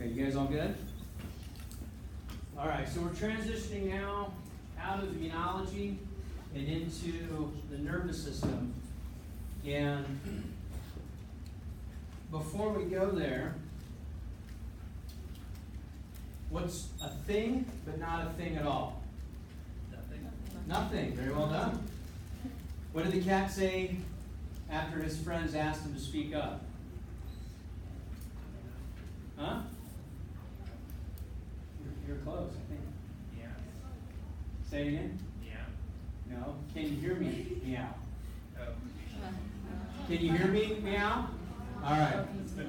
Okay, you guys all good? All right, so we're transitioning now out of immunology and into the nervous system. And before we go there, what's a thing but not a thing at all? Nothing. Nothing. Very well done. What did the cat say after his friends asked him to speak up? Huh? You're close, I think. Yeah. Say it again. Yeah. No. Can you hear me? Meow. Oh. Can you hear me? Meow. All right.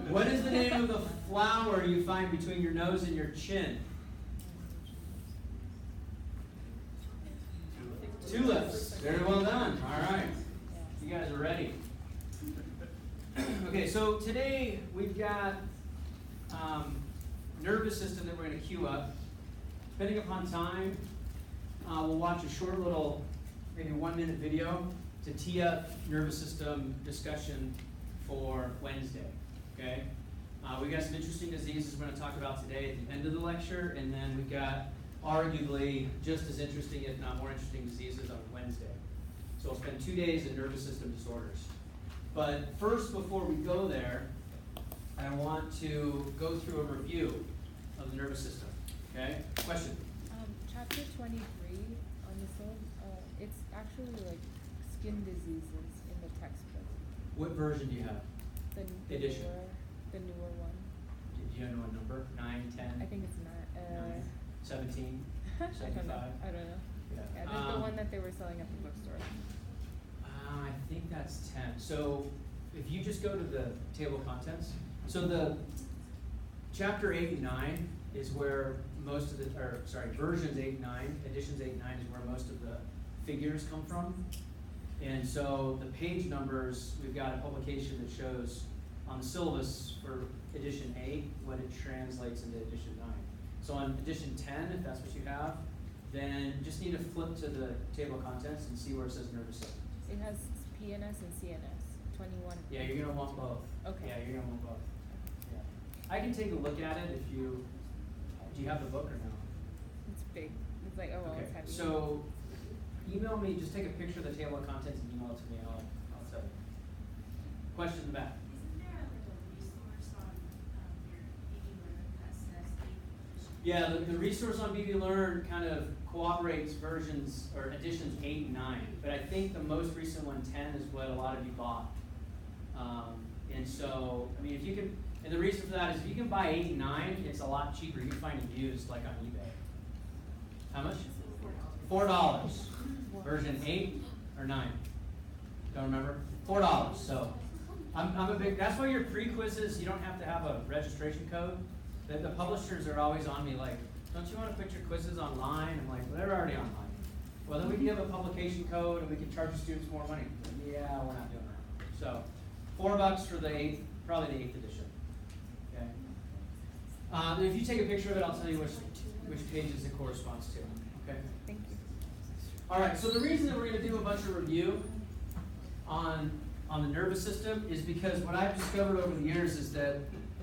What is the name of the flower you find between your nose and your chin? Tulips. Very well done. All right. You guys are ready. Okay, so today we've got nervous system that we're going to queue up. Depending upon time, we'll watch a short little, maybe 1 minute video to tee up nervous system discussion for Wednesday. Okay? We've got some interesting diseases we're going to talk about today at the end of the lecture, and then we've got arguably just as interesting, if not more interesting, diseases on Wednesday. So we'll spend 2 days in nervous system disorders. But first, before we go there, I want to go through a review of the nervous system. Okay? Question? Chapter 23 on the soul, it's actually like skin diseases in the textbook. What version do you have? The Edition. the newer one. Do you know what number? 9, 10? I think it's not. 9, 17? I don't 75? know. I don't know. Yeah. Yeah, there's the one that they were selling at the bookstore. I think that's 10. So if you just go to the table of contents, so the chapter 8 and 9 is where most of the, or sorry, versions 8 and 9, editions 8 and 9 is where most of the figures come from. And so the page numbers, we've got a publication that shows on the syllabus for edition 8 what it translates into edition 9. So on edition 10, if that's what you have, then just need to flip to the table of contents and see where it says nervous system. It has PNS and CNS. 21. Yeah, you're going to want both. Okay. Yeah, you're going to want both. Yeah. I can take a look at it if you, do you have the book or no? It's big. It's like, oh, well, Okay, it's heavy. so email me, just take a picture of the table of contents and email it to me and I'll tell you. Question in the back. Isn't there like a resource on your BB Learn that says Yeah, the resource on BB Learn kind of cooperates versions or editions 8 and 9, but I think the most recent one, 10, is what a lot of you bought. And so, I mean, if you can, and the reason for that is if you can buy 8 and 9, it's a lot cheaper. You can find them used like on eBay. How much? $4. Version 8 or 9? Don't remember? $4. So I'm a big, that's why your pre-quizzes, you don't have to have a registration code. The publishers are always on me like, don't you want to put your quizzes online? I'm like, well, they're already online. Well, then we can give a publication code and we can charge the students more money. Yeah, we're not doing that. So $4 for the 8th, probably the 8th edition. Okay. If you take a picture of it, I'll tell you which pages it corresponds to. Okay. Thank you. All right. So the reason that we're going to do a bunch of review on the nervous system is because what I've discovered over the years is that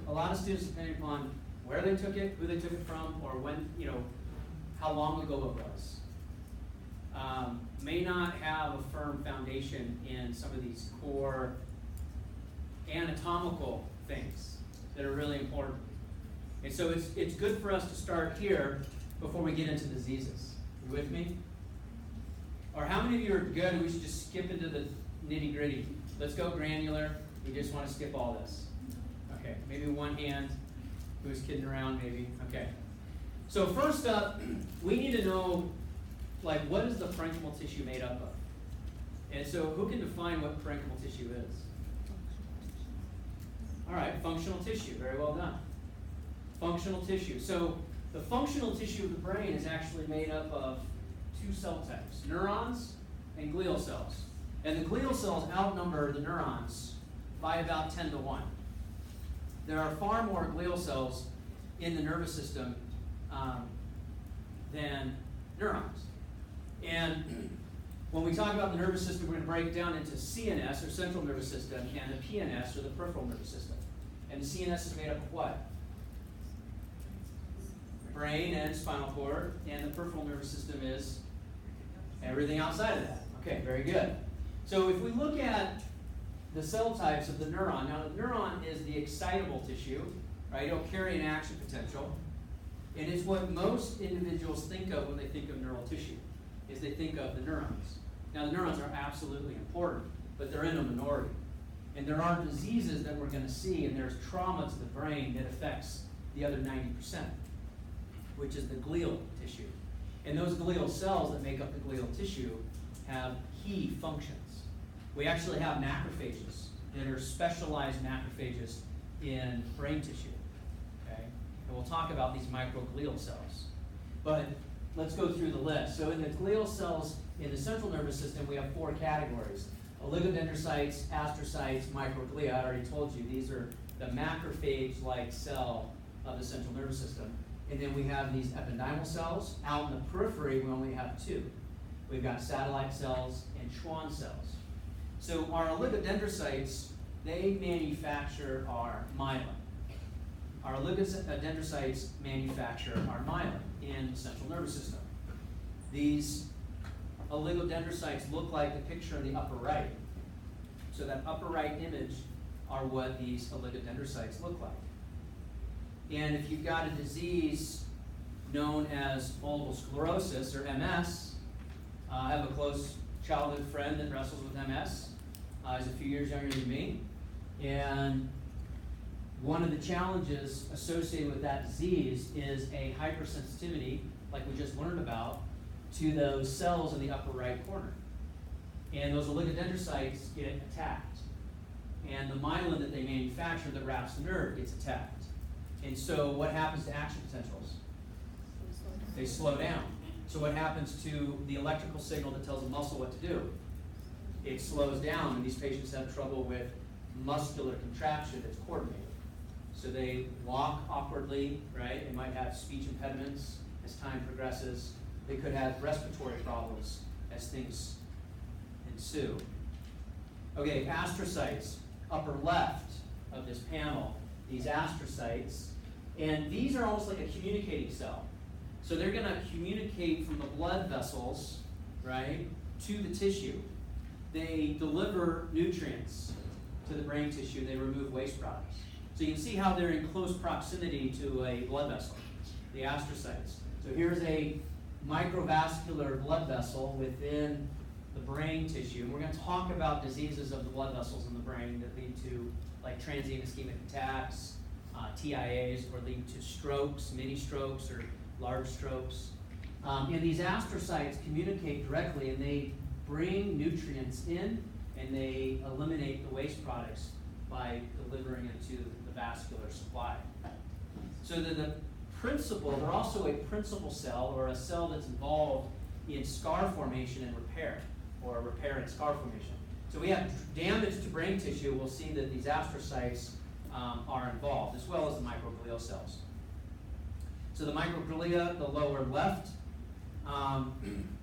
a lot of students, depending upon where they took it, who they took it from, or when, how long ago it was, may not have a firm foundation in some of these core anatomical things that are really important. And so it's good for us to start here before we get into diseases. You with me? Or how many of you are good and we should just skip into the nitty gritty? Let's go granular. We just want to skip all this. Okay, maybe one hand. Who's kidding around maybe? Okay. So first up, we need to know, like, what is the parenchymal tissue made up of? And so who can define what parenchymal tissue is? All right, functional tissue. Very well done. Functional tissue. So the functional tissue of the brain is actually made up of 2 cell types, neurons and glial cells. And the glial cells outnumber the neurons by about 10 to 1. There are far more glial cells in the nervous system than neurons. And when we talk about the nervous system, we're going to break it down into CNS, or central nervous system, and the PNS, or the peripheral nervous system. And the CNS is made up of what? brain and spinal cord, and the peripheral nervous system is everything outside of that. Okay, very good. So if we look at the cell types of the neuron, now the neuron is the excitable tissue, right? It'll carry an action potential, and it's what most individuals think of when they think of neural tissue, is they think of the neurons. Now the neurons are absolutely important, but they're in a minority. And there are diseases that we're going to see, and there's trauma to the brain that affects the other 90%, which is the glial tissue. And those glial cells that make up the glial tissue have key functions. We actually have macrophages that are specialized macrophages in brain tissue, okay? And we'll talk about these microglial cells. But let's go through the list. So in the glial cells in the central nervous system, we have 4 categories. Oligodendrocytes, astrocytes, microglia. I already told you, these are the macrophage-like cell of the central nervous system. And then we have these ependymal cells. Out in the periphery, we only have 2. We've got satellite cells and Schwann cells. So our oligodendrocytes, they manufacture our myelin. Our oligodendrocytes manufacture our myelin in the central nervous system. These oligodendrocytes look like the picture in the upper right. So that upper right image are what these oligodendrocytes look like. And if you've got a disease known as multiple sclerosis or MS, I have a close childhood friend that wrestles with MS. He's a few years younger than me. And one of the challenges associated with that disease is a hypersensitivity, like we just learned about, to those cells in the upper right corner. And those oligodendrocytes get attacked. And the myelin that they manufacture that wraps the nerve gets attacked. And so what happens to action potentials? They slow down. So what happens to the electrical signal that tells the muscle what to do? It slows down, and these patients have trouble with muscular contraction that's coordinated. So they walk awkwardly, right? They might have speech impediments as time progresses. They could have respiratory problems as things ensue. Okay, astrocytes, upper left of this panel, these astrocytes, and these are almost like a communicating cell. So they're going to communicate from the blood vessels, right, to the tissue. They deliver nutrients to the brain tissue. They remove waste products. So you can see how they're in close proximity to a blood vessel, the astrocytes. So here's a microvascular blood vessel within the brain tissue. And we're going to talk about diseases of the blood vessels in the brain that lead to like transient ischemic attacks, TIAs, or lead to strokes, mini strokes, or large strokes. And these astrocytes communicate directly, and they bring nutrients in, and they eliminate the waste products by delivering it to the vascular supply. So the principal, they're also a principal cell, or a cell that's involved in scar formation and repair, or repair and scar formation. So we have damage to brain tissue, we'll see that these astrocytes are involved, as well as the microglial cells. So the microglia, the lower left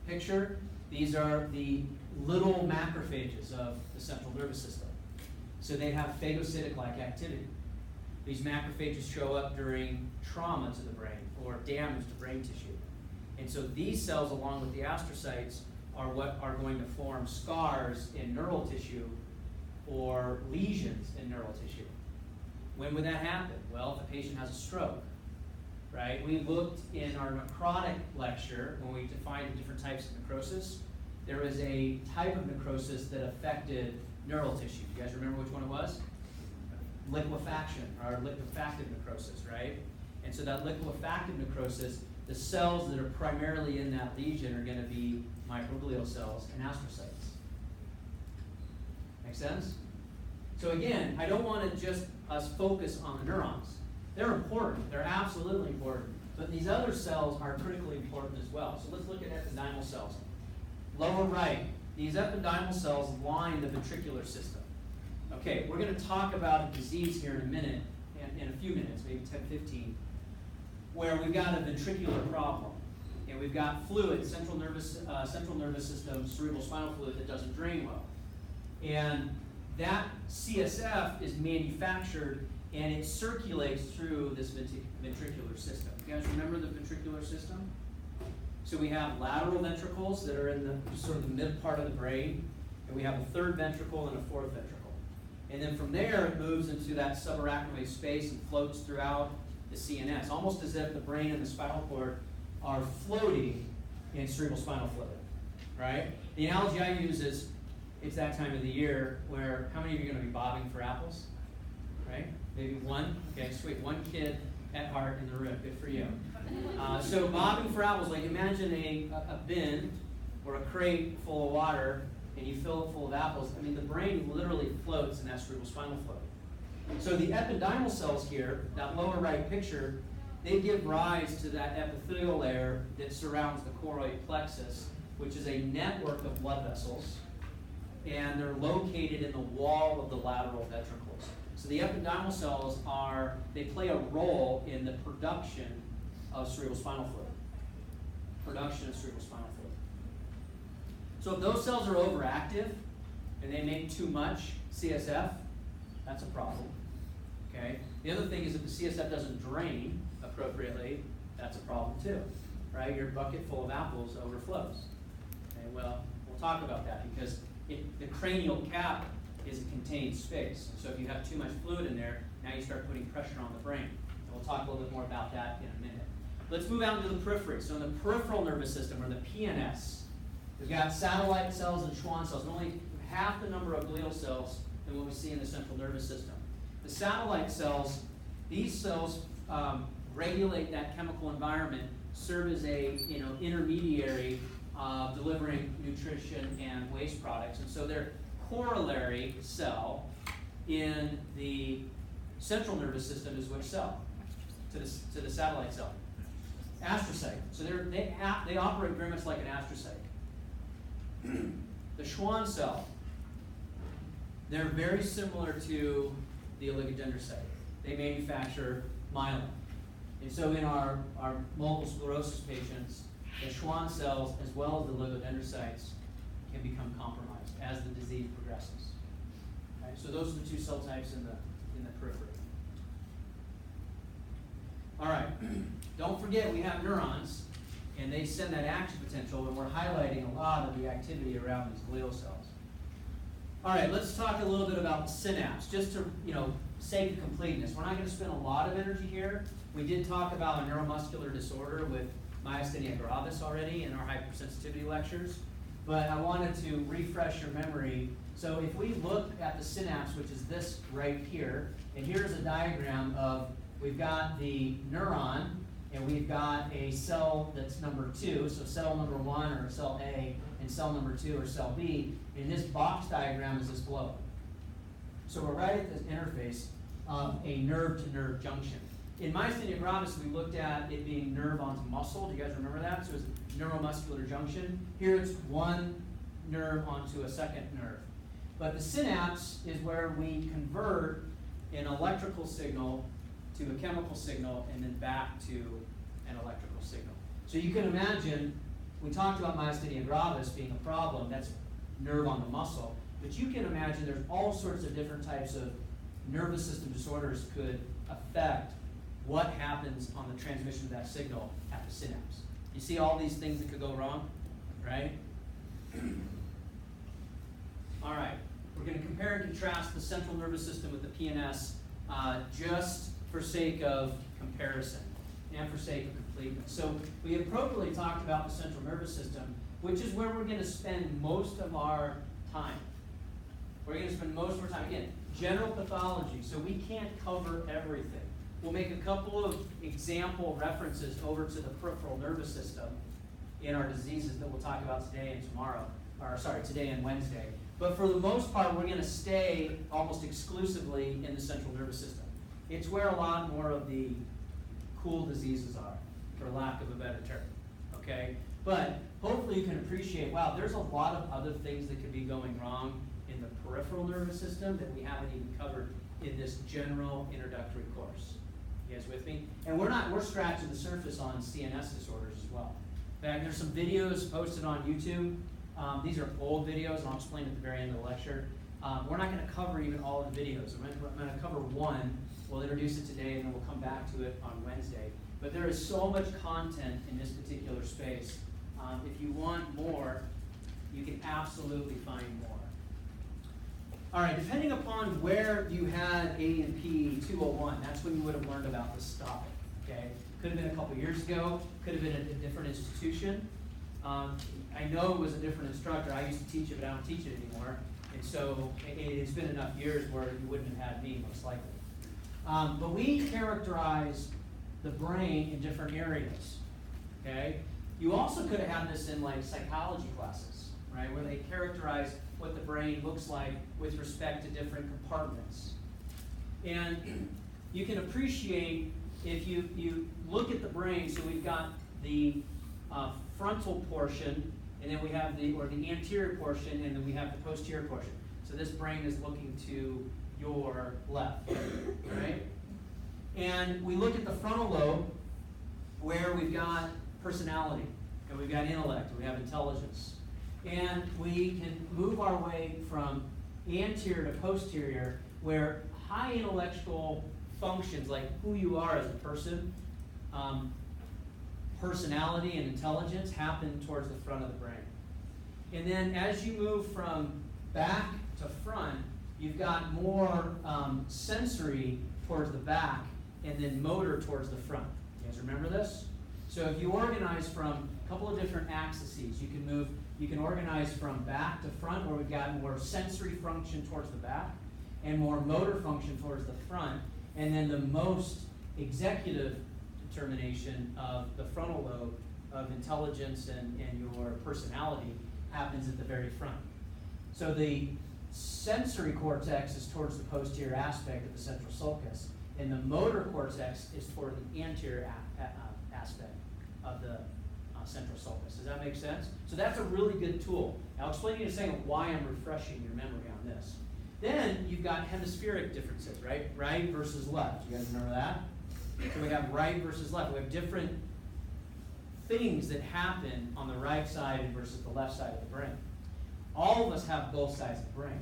picture, these are the little macrophages of the central nervous system. So they have phagocytic-like activity. These macrophages show up during trauma to the brain or damage to brain tissue. And so these cells, along with the astrocytes, are what are going to form scars in neural tissue or lesions in neural tissue. When would that happen? Well, if a patient has a stroke, right? We looked in our necrotic lecture when we defined the different types of necrosis. There was a type of necrosis that affected neural tissue. You guys remember which one it was? Liquefaction, or liquefactive necrosis, right? And so that liquefactive necrosis, the cells that are primarily in that lesion are going to be microglial cells and astrocytes. Make sense? So again, I don't want to just us focus on the neurons. They're important. They're absolutely important. But these other cells are critically important as well. So let's look at ependymal cells. Lower right, these ependymal cells line the ventricular system. Okay, we're going to talk about a disease here in a minute, in a few minutes, maybe 10, 15, where we've got a ventricular problem. And we've got fluid, central nervous system, cerebral spinal fluid that doesn't drain well. And that CSF is manufactured and it circulates through this ventricular system. You guys remember the ventricular system? So we have lateral ventricles that are in the sort of the mid part of the brain, and we have a third ventricle and a fourth ventricle. And then from there, it moves into that subarachnoid space and floats throughout the CNS, almost as if the brain and the spinal cord are floating in cerebral spinal fluid, right? The analogy I use is, it's that time of the year where, how many of you are going to be bobbing for apples, right? Maybe one? Okay, sweet. One kid at heart in the room. Good for you. So bobbing for apples, like imagine a bin or a crate full of water, and you fill it full of apples. I mean, the brain literally floats in that cerebral spinal fluid. So the epidermal cells here, that lower right picture, they give rise to that epithelial layer that surrounds the choroid plexus, which is a network of blood vessels, and they're located in the wall of the lateral ventricles. So the epidermal cells they play a role in the production of cerebral spinal fluid. Production of cerebral spinal fluid. So if those cells are overactive and they make too much CSF, that's a problem. Okay? The other thing is if the CSF doesn't drain appropriately, that's a problem too. Right? Your bucket full of apples overflows. Okay, well, we'll talk about that because the cranial cap is a contained space. So if you have too much fluid in there, now you start putting pressure on the brain. And we'll talk a little bit more about that in a minute. Let's move out into the periphery. So in the peripheral nervous system, or the PNS, we've got satellite cells and Schwann cells, only half the number of glial cells than what we see in the central nervous system. The satellite cells, these cells regulate that chemical environment, serve as a intermediary delivering nutrition and waste products. And so they're corollary cell in the central nervous system is which cell? To the satellite cell. Astrocyte. So they operate very much like an astrocyte. The Schwann cell, they're very similar to the oligodendrocyte. They manufacture myelin. And so in our multiple sclerosis patients, the Schwann cells as well as the oligodendrocytes can become compromised as the disease progresses. Okay? So those are the two cell types in the periphery. All right, don't forget we have neurons, and they send that action potential, and we're highlighting a lot of the activity around these glial cells. All right, let's talk a little bit about the synapse, just to sake of completeness. We're not going to spend a lot of energy here. We did talk about a neuromuscular disorder with myasthenia gravis already in our hypersensitivity lectures, but I wanted to refresh your memory. So if we look at the synapse, which is this right here, and here's a diagram of, we've got the neuron, and we've got a cell that's number 2, so cell number 1 or cell A, and cell number 2 or cell B, and this box diagram is this globe. So we're right at the interface of a nerve-to-nerve junction. In myasthenia gravis, we looked at it being nerve onto muscle. Do you guys remember that? So it's a neuromuscular junction. Here it's one nerve onto a second nerve. But the synapse is where we convert an electrical signal to a chemical signal and then back to an electrical signal. So you can imagine, we talked about myasthenia gravis being a problem, that's nerve on the muscle, but you can imagine there's all sorts of different types of nervous system disorders could affect what happens on the transmission of that signal at the synapse. You see all these things that could go wrong, right? All right, we're going to compare and contrast the central nervous system with the PNS just for sake of comparison and for sake of completeness. So we appropriately talked about the central nervous system, which is where we're going to spend most of our time. We're going to spend most of our time, again, general pathology, so we can't cover everything. We'll make a couple of example references over to the peripheral nervous system in our diseases that we'll talk about today and tomorrow, or sorry, today and Wednesday. But for the most part, we're going to stay almost exclusively in the central nervous system. It's where a lot more of the cool diseases are, for lack of a better term, okay? But hopefully you can appreciate, wow, there's a lot of other things that could be going wrong in the peripheral nervous system that we haven't even covered in this general introductory course. You guys with me? And we're scratching the surface on CNS disorders as well. In fact, there's some videos posted on YouTube. These are old videos, and I'll explain at the very end of the lecture. We're not going to cover even all of the videos. I'm going to cover one We'll introduce it today, and then we'll come back to it on Wednesday. But there is so much content in this particular space. If you want more, you can absolutely find more. All right, depending upon where you had A&P 201, that's when you would have learned about this topic, okay? Could have been a couple years ago, could have been at a different institution. I know it was a different instructor. I used to teach it, but I don't teach it anymore. And so it's been enough years where you wouldn't have had me, most likely. But we characterize the brain in different areas, okay? You also could have had this in like psychology classes, right? Where they characterize what the brain looks like with respect to different compartments. And you can appreciate if you look at the brain, so we've got the frontal portion, and then we have the anterior portion, and then we have the posterior portion. So this brain is looking to your left, right? And we look at the frontal lobe, where we've got personality, and we've got intellect, and we have intelligence. And we can move our way from anterior to posterior, where high intellectual functions, like who you are as a person, personality and intelligence, happen towards the front of the brain. And then as you move from back to front, you've got more sensory towards the back, and then motor towards the front. You guys remember this? So if you organize from a couple of different axes, you can organize from back to front, where we've got more sensory function towards the back and more motor function towards the front, and then the most executive determination of the frontal lobe of intelligence and your personality happens at the very front. So the sensory cortex is towards the posterior aspect of the central sulcus, and the motor cortex is toward the anterior aspect of the central sulcus. Does that make sense? So that's a really good tool. I'll explain to you in a second why I'm refreshing your memory on this. Then you've got hemispheric differences, right? Right versus left. You guys remember that? So we have right versus left. We have different things that happen on the right side versus the left side of the brain. All of us have both sides of the brain.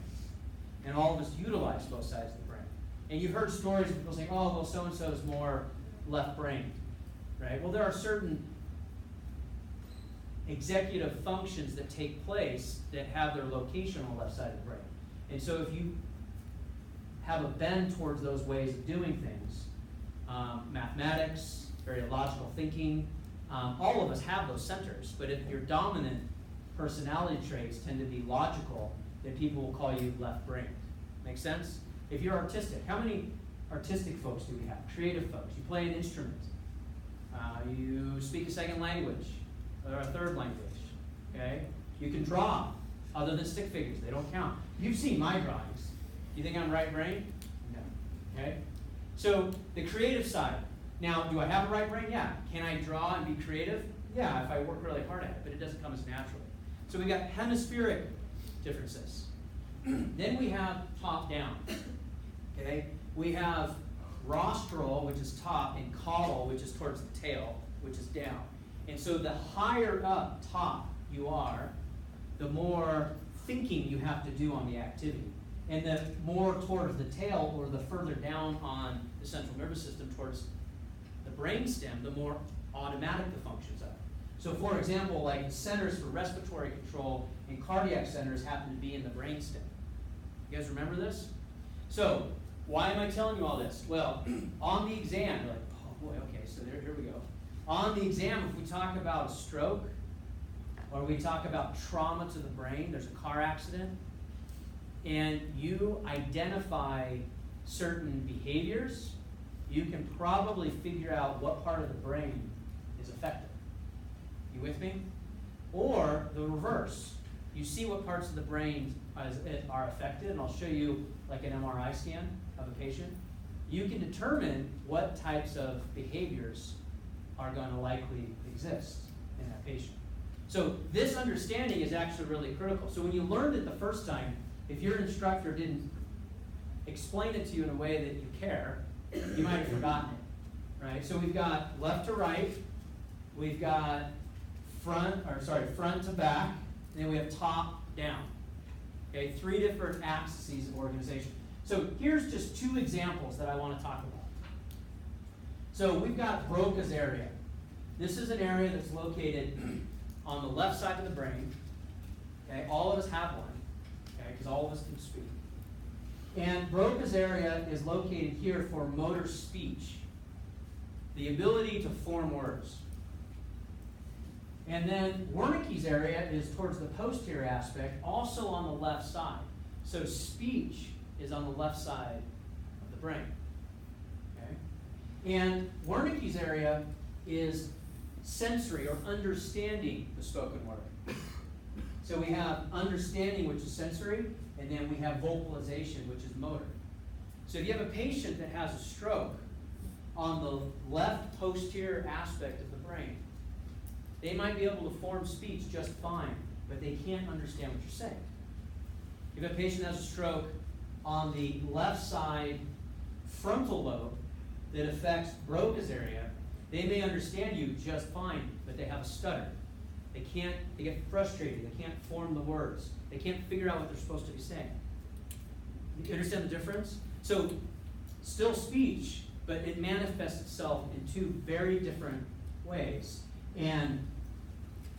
And all of us utilize both sides of the brain. And you've heard stories of people saying, oh, well, so-and-so is more left-brained, right? Well, there are certain executive functions that take place that have their location on the left side of the brain. And so if you have a bend towards those ways of doing things, mathematics, very logical thinking, all of us have those centers. But if your dominant personality traits tend to be logical, then people will call you left-brained. Make sense? If you're artistic, how many artistic folks do we have? Creative folks. You play an instrument. You speak a second language or a third language. Okay? You can draw, other than stick figures. They don't count. You've seen my drawings. You think I'm right-brained? No. Okay? So the creative side. Now, do I have a right brain? Yeah. Can I draw and be creative? Yeah, if I work really hard at it, but it doesn't come as naturally. So we got hemispheric differences. Then we have top-down. Okay? We have rostral, which is top, and caudal, which is towards the tail, which is down. And so the higher up top you are, the more thinking you have to do on the activity. And the more towards the tail, or the further down on the central nervous system towards the brainstem, the more automatic the functions are. So for example, like the centers for respiratory control and cardiac centers happen to be in the brainstem. You guys remember this? So why am I telling you all this? Well, on the exam, you're like, oh boy, okay, so here we go. On the exam, if we talk about a stroke, or we talk about trauma to the brain, there's a car accident, and you identify certain behaviors, you can probably figure out what part of the brain is affected. You with me? Or the reverse. You see what parts of the brain are affected, and I'll show you like an MRI scan of a patient. You can determine what types of behaviors are going to likely exist in that patient. So this understanding is actually really critical. So when you learned it the first time, if your instructor didn't explain it to you in a way that you care, you might have forgotten it, right? So we've got left to right, we've got front to back, and then we have top down. Okay, 3 different axes of organization. So here's just 2 examples that I want to talk about. So we've got Broca's area. This is an area that's located on the left side of the brain. Okay, all of us have one, okay, because all of us can speak. And Broca's area is located here for motor speech, the ability to form words. And then Wernicke's area is towards the posterior aspect, also on the left side. So speech is on the left side of the brain. Okay? And Wernicke's area is sensory or understanding the spoken word. So we have understanding, which is sensory, and then we have vocalization, which is motor. So if you have a patient that has a stroke on the left posterior aspect of the brain, they might be able to form speech just fine, but they can't understand what you're saying. If a patient has a stroke on the left side frontal lobe that affects Broca's area, they may understand you just fine, but they have a stutter. They get frustrated, they can't form the words. They can't figure out what they're supposed to be saying. You understand the difference? So, still speech, but it manifests itself in two very different ways. And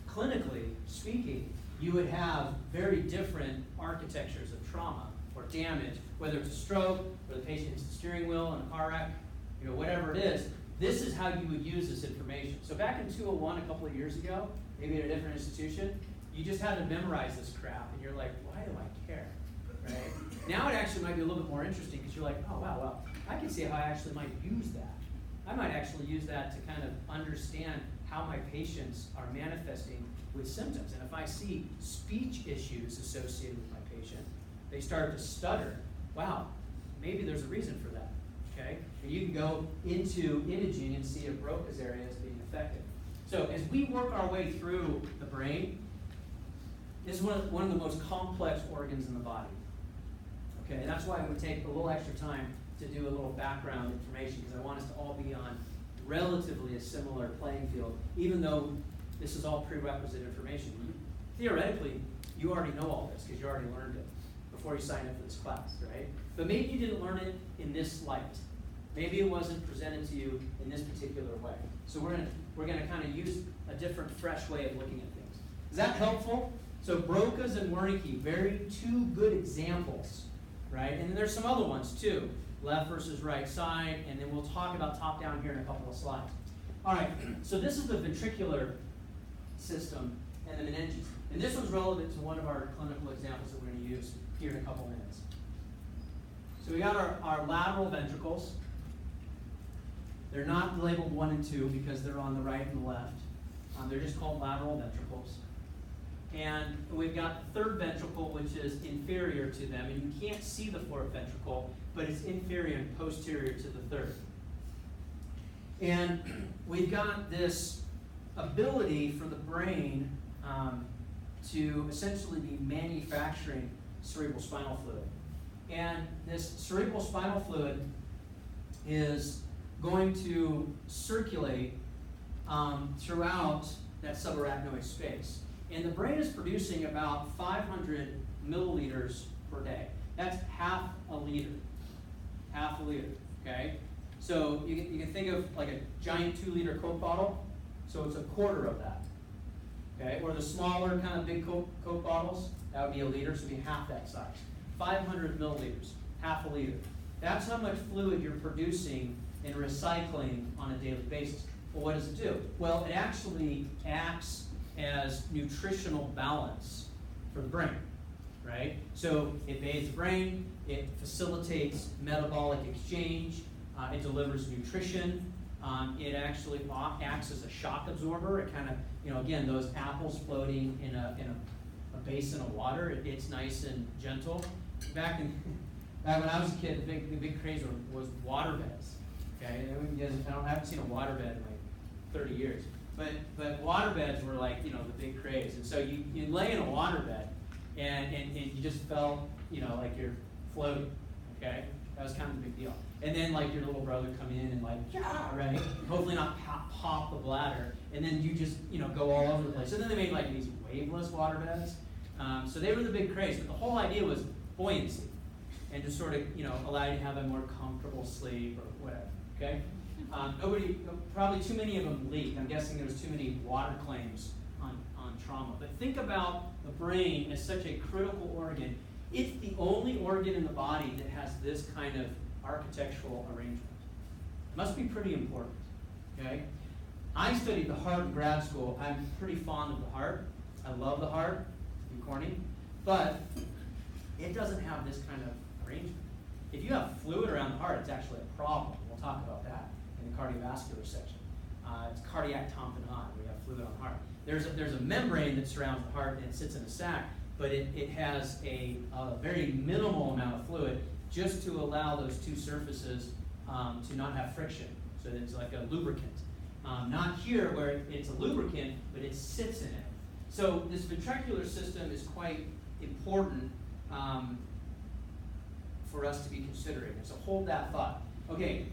clinically speaking, you would have very different architectures of trauma or damage, whether it's a stroke, or the patient hits the steering wheel in a car wreck, whatever it is. This is how you would use this information. So back in 201, a couple of years ago, maybe at a different institution, you just had to memorize this crap, and you're like, why do I care? Right? Now it actually might be a little bit more interesting because you're like, oh wow, well, I can see how I actually might use that. I might actually use that to kind of understand how my patients are manifesting with symptoms. And if I see speech issues associated with my patient, they start to stutter, wow, maybe there's a reason for that. Okay? And you can go into imaging and see if Broca's area is being affected. So as we work our way through the brain, this is one of the most complex organs in the body. Okay, and that's why it would take a little extra time to do a little background information, because I want us to all be on relatively a similar playing field, even though this is all prerequisite information. Theoretically, you already know all this because you already learned it before you signed up for this class, right? But maybe you didn't learn it in this light. Maybe it wasn't presented to you in this particular way. So we're gonna kind of use a different, fresh way of looking at things. Is that helpful? So Broca's and Wernicke, two good examples, right? And then there's some other ones too, left versus right side, and then we'll talk about top-down here in a couple of slides. All right, so this is the ventricular system and the meninges. And this one's relevant to one of our clinical examples that we're going to use here in a couple minutes. So we got our lateral ventricles. They're not labeled 1 and 2 because they're on the right and the left. They're just called lateral ventricles. And we've got the third ventricle, which is inferior to them. And you can't see the fourth ventricle, but it's inferior and posterior to the third. And we've got this ability for the brain to essentially be manufacturing cerebral spinal fluid. And this cerebral spinal fluid is going to circulate throughout that subarachnoid space. And the brain is producing about 500 milliliters per day. That's half a liter. Half a liter, okay? So you can think of like a giant 2-liter Coke bottle. So it's a quarter of that, okay? Or the smaller kind of big Coke bottles, that would be a liter, so it'd be half that size. 500 milliliters, half a liter. That's how much fluid you're producing and recycling on a daily basis. Well, what does it do? Well, it actually acts as nutritional balance for the brain, right? So it bathes the brain, it facilitates metabolic exchange, it delivers nutrition, it actually acts as a shock absorber. It kind of, again, those apples floating in a basin of water, it's nice and gentle. Back when I was a kid, the big craze was water beds. Okay, I haven't seen a water bed in like 30 years. But water beds were like, the big craze. And so you lay in a water bed and you just felt, like you're floating, okay? That was kind of the big deal. And then like your little brother come in and like, yeah, right? Hopefully not pop the bladder. And then you just, go all over the place. So then they made like these waveless water beds. So they were the big craze. But the whole idea was buoyancy and to sort of, allow you to have a more comfortable sleep or whatever, okay? Probably too many of them leak. I'm guessing there was too many water claims on trauma. But think about the brain as such a critical organ. It's the only organ in the body that has this kind of architectural arrangement. Must be pretty important, okay? I studied the heart in grad school. I'm pretty fond of the heart. I love the heart. It's corny. But it doesn't have this kind of arrangement. If you have fluid around the heart, it's actually a problem. We'll talk about that in the cardiovascular section. It's cardiac tamponade. We have fluid on the heart. There's a membrane that surrounds the heart and it sits in a sac, but it has a very minimal amount of fluid just to allow those two surfaces to not have friction. So it's like a lubricant. Not here where it's a lubricant, but it sits in it. So this ventricular system is quite important for us to be considering. So hold that thought. Okay,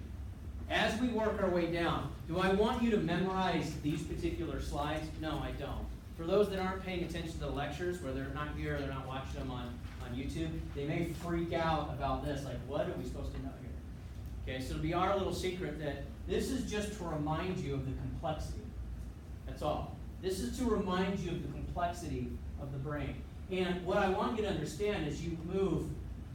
as we work our way down, do I want you to memorize these particular slides? No, I don't. For those that aren't paying attention to the lectures, where they're not here, they're not watching them on YouTube, they may freak out about this, like, what are we supposed to know here? Okay, so it'll be our little secret that this is just to remind you of the complexity. That's all. This is to remind you of the complexity of the brain. And what I want you to understand is you move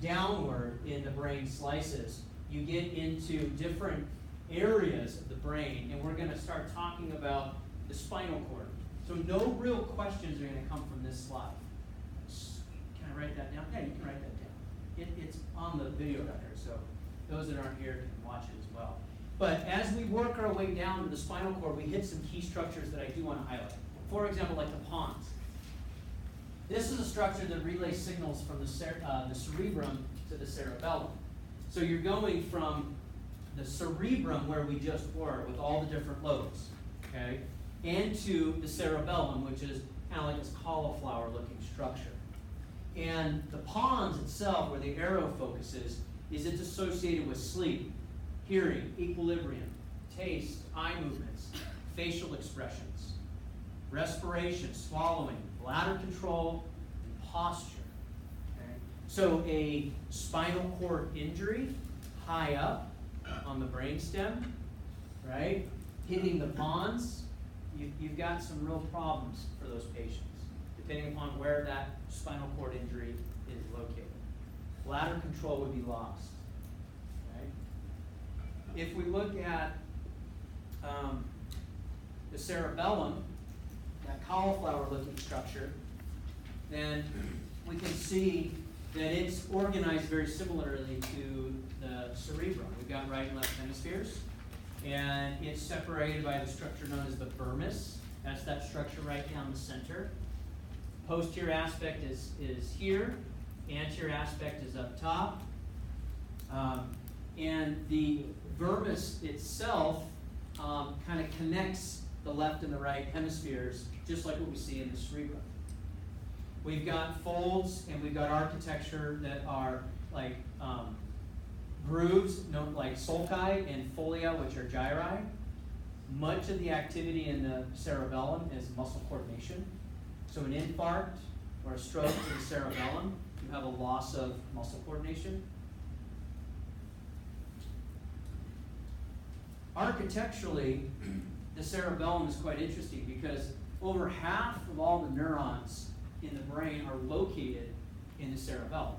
downward in the brain slices, you get into different areas of the brain, and we're going to start talking about the spinal cord. So no real questions are going to come from this slide. Can I write that down? Yeah, you can write that down. It's on the video record, so those that aren't here can watch it as well. But as we work our way down to the spinal cord, we hit some key structures that I do want to highlight. For example, like the pons. This is a structure that relays signals from the cerebrum to the cerebellum. So you're going from the cerebrum, where we just were, with all the different lobes, okay, into the cerebellum, which is kind of like this cauliflower-looking structure. And the pons itself, where the arrow focuses, is it's associated with sleep, hearing, equilibrium, taste, eye movements, facial expressions, respiration, swallowing, bladder control, and posture. Okay? So a spinal cord injury high up on the brainstem, right, hitting the pons, you've got some real problems for those patients, depending upon where that spinal cord injury is located. Bladder control would be lost. Okay? If we look at the cerebellum, that cauliflower-looking structure, then we can see that it's organized very similarly to the cerebrum. We've got right and left hemispheres, and it's separated by the structure known as the vermis. That's that structure right down the center. Posterior aspect is here. Anterior aspect is up top. And the vermis itself kind of connects the left and the right hemispheres, just like what we see in the cerebrum. We've got folds and we've got architecture that are like grooves, like sulci and folia, which are gyri. Much of the activity in the cerebellum is muscle coordination. So an infarct or a stroke to the cerebellum, you have a loss of muscle coordination. Architecturally, the cerebellum is quite interesting because over half of all the neurons in the brain are located in the cerebellum.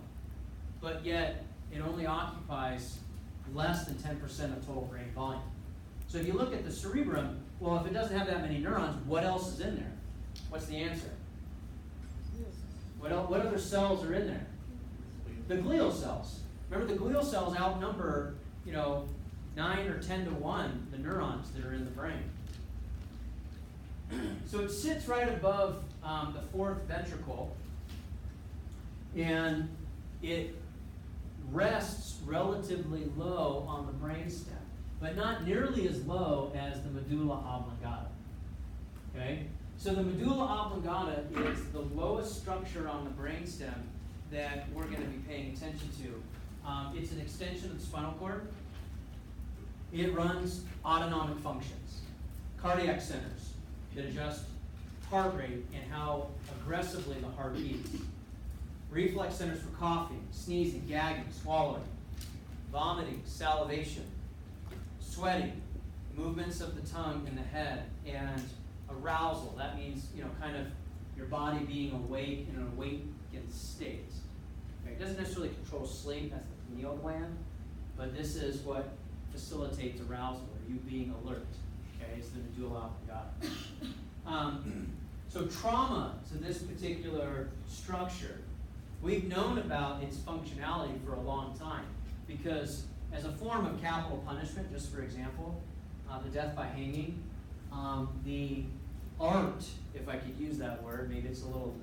But yet, it only occupies less than 10% of total brain volume. So if you look at the cerebrum, well, if it doesn't have that many neurons, what else is in there? What's the answer? What other cells are in there? The glial cells. Remember, the glial cells outnumber, 9 or 10 to 1 the neurons that are in the brain. So it sits right above the fourth ventricle, and it rests relatively low on the brainstem, but not nearly as low as the medulla oblongata. Okay? So the medulla oblongata is the lowest structure on the brainstem that we're going to be paying attention to. It's an extension of the spinal cord. It runs autonomic functions, cardiac centers that adjust heart rate and how aggressively the heart beats. Reflex centers for coughing, sneezing, gagging, swallowing, vomiting, salivation, sweating, movements of the tongue and the head, and arousal. That means, kind of your body being awake in an awakened state. Okay, it doesn't necessarily control sleep, that's the pineal gland, but this is what facilitates arousal, or you being alert. Okay, it's the medulla oblongata. So trauma to this particular structure, we've known about its functionality for a long time, because as a form of capital punishment, just for example, the death by hanging, the art, if I could use that word, maybe it's a little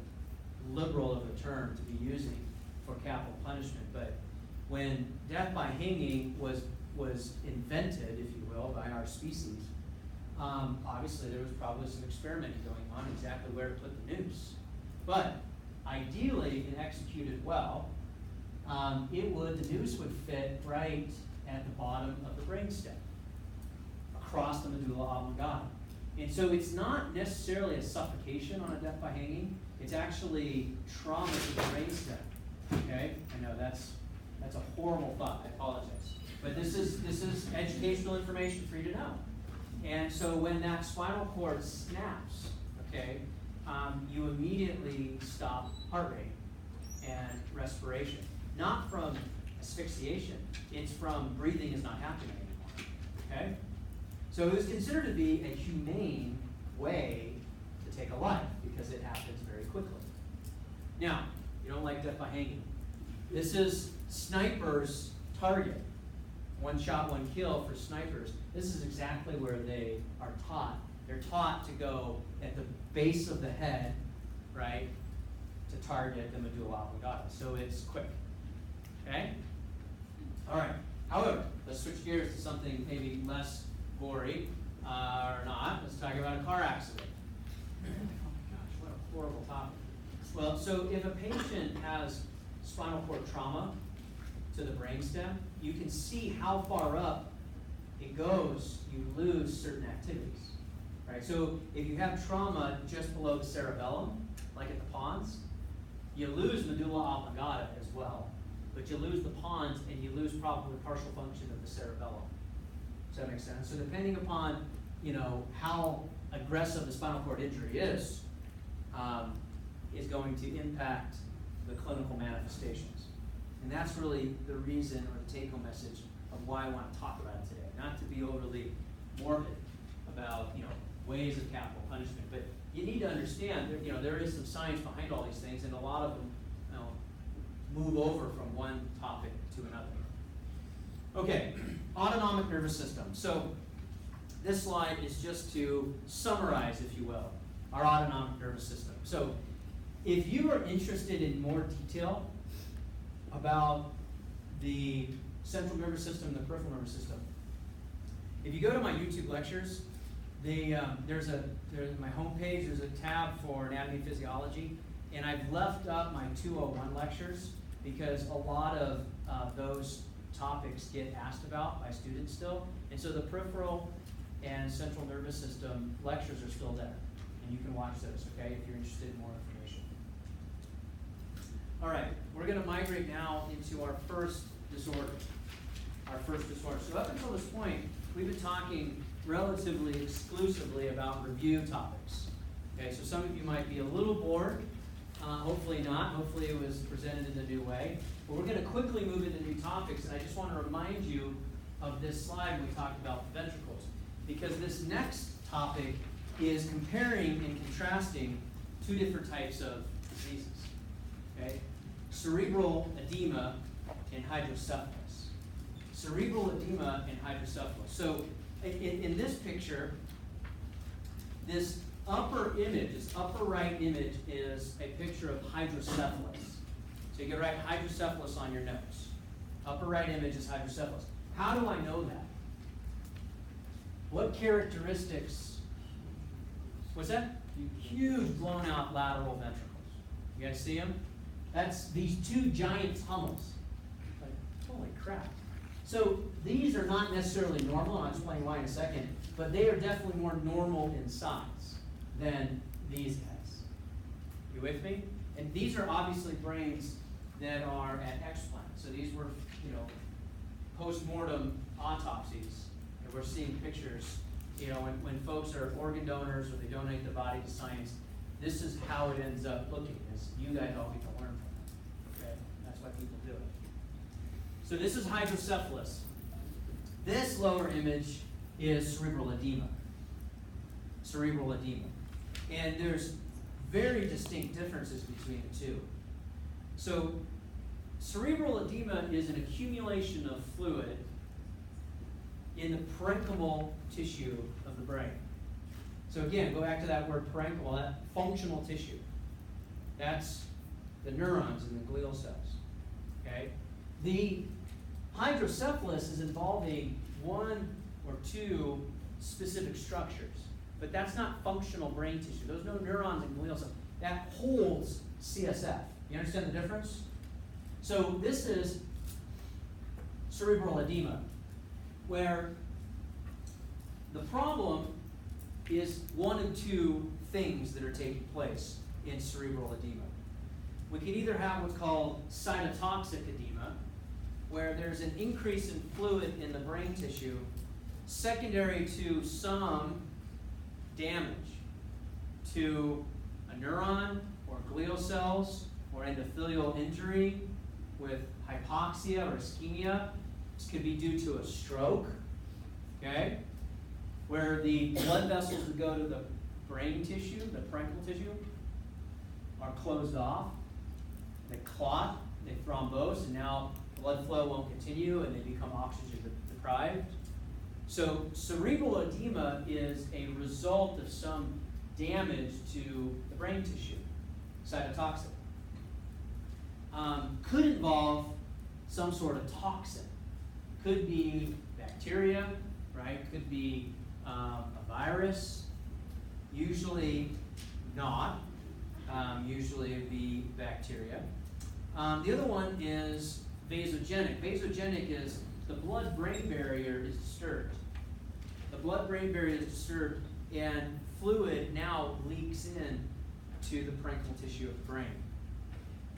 liberal of a term to be using for capital punishment, but when death by hanging was invented, if you will, by our species, obviously there was probably some experimenting going on exactly where to put the noose. But ideally, and executed well, the noose would fit right at the bottom of the brainstem, across the medulla oblongata. And so it's not necessarily a suffocation on a death by hanging, it's actually trauma to the brainstem. Okay? I know that's a horrible thought, I apologize. But this is educational information for you to know. And so when that spinal cord snaps, okay, you immediately stop heart rate and respiration. Not from asphyxiation, it's from breathing is not happening anymore. Okay? So it was considered to be a humane way to take a life because it happens very quickly. Now, you don't like death by hanging. This is snipers' target. One shot, one kill for snipers. This is exactly where they are taught. They're taught to go at the base of the head, right, to target the medulla oblongata. So it's quick. Okay? All right. However, let's switch gears to something maybe less gory, or not. Let's talk about a car accident. Oh my gosh, what a horrible topic. Well, so if a patient has spinal cord trauma to the brainstem, you can see how far up it goes, you lose certain activities. Right? So if you have trauma just below the cerebellum, like at the pons, you lose medulla oblongata as well, but you lose the pons and you lose probably partial function of the cerebellum. Does that make sense? So depending upon, how aggressive the spinal cord injury is going to impact the clinical manifestations. And that's really the reason or the take-home message of why I want to talk about it today. Not to be overly morbid about, ways of capital punishment, but you need to understand that, there is some science behind all these things, and a lot of them, move over from one topic to another. Okay, autonomic nervous system. So this slide is just to summarize, if you will, our autonomic nervous system. So if you are interested in more detail about the central nervous system and the peripheral nervous system, if you go to my YouTube lectures, there's my homepage, there's a tab for anatomy and physiology, and I've left up my 201 lectures because a lot of those topics get asked about by students still, and so the peripheral and central nervous system lectures are still there, and you can watch those, okay, if you're interested in more information. All right, we're going to migrate now into our first disorder. So up until this point, we've been talking relatively exclusively about review topics. Okay, so some of you might be a little bored. Hopefully not. Hopefully it was presented in a new way. But we're going to quickly move into new topics, and I just want to remind you of this slide when we talked about the ventricles, because this next topic is comparing and contrasting two different types of diseases. Okay? Cerebral edema and hydrocephalus. Cerebral edema and hydrocephalus. So in this picture, this upper image, this upper right image is a picture of hydrocephalus. So you can write hydrocephalus on your notes. Upper right image is hydrocephalus. How do I know that? What characteristics? What's that? Huge blown out lateral ventricles. You guys see them? That's these two giant tunnels. Like, holy crap. So these are not necessarily normal, and I'll explain why in a second, but they are definitely more normal in size than these guys. You with me? And these are obviously brains that are at explant. So these were, post-mortem autopsies And we're seeing pictures, when folks are organ donors or they donate their body to science, this is how it ends up looking, as you guys all get to learn from it. Okay? That's why people do it. So this is hydrocephalus. This lower image is cerebral edema. Cerebral edema. And there's very distinct differences between the two. So cerebral edema is an accumulation of fluid in the parenchymal tissue of the brain. So again, go back to that word parenchymal, that functional tissue. That's the neurons in the glial cells. Okay? The hydrocephalus is involving one or two specific structures, but that's not functional brain tissue. There's no neurons in glial cells. That holds CSF. You understand the difference? So this is cerebral edema, where the problem is one of two things that are taking place in cerebral edema. We can either have what's called cytotoxic edema, where there's an increase in fluid in the brain tissue secondary to some damage to a neuron or glial cells or endothelial injury with hypoxia or ischemia. This could be due to a stroke, okay, where the blood vessels that go to the brain tissue, the parenchymal tissue, are closed off. They clot, they thrombose, and now blood flow won't continue and they become oxygen deprived. So cerebral edema is a result of some damage to the brain tissue, cytotoxic. Could involve some sort of toxin. Could be bacteria, right? Could be a virus. Usually not. Usually it would be bacteria. The other one is vasogenic. Vasogenic is the blood-brain barrier is disturbed. The blood-brain barrier is disturbed and fluid now leaks in to the parenchymal tissue of the brain.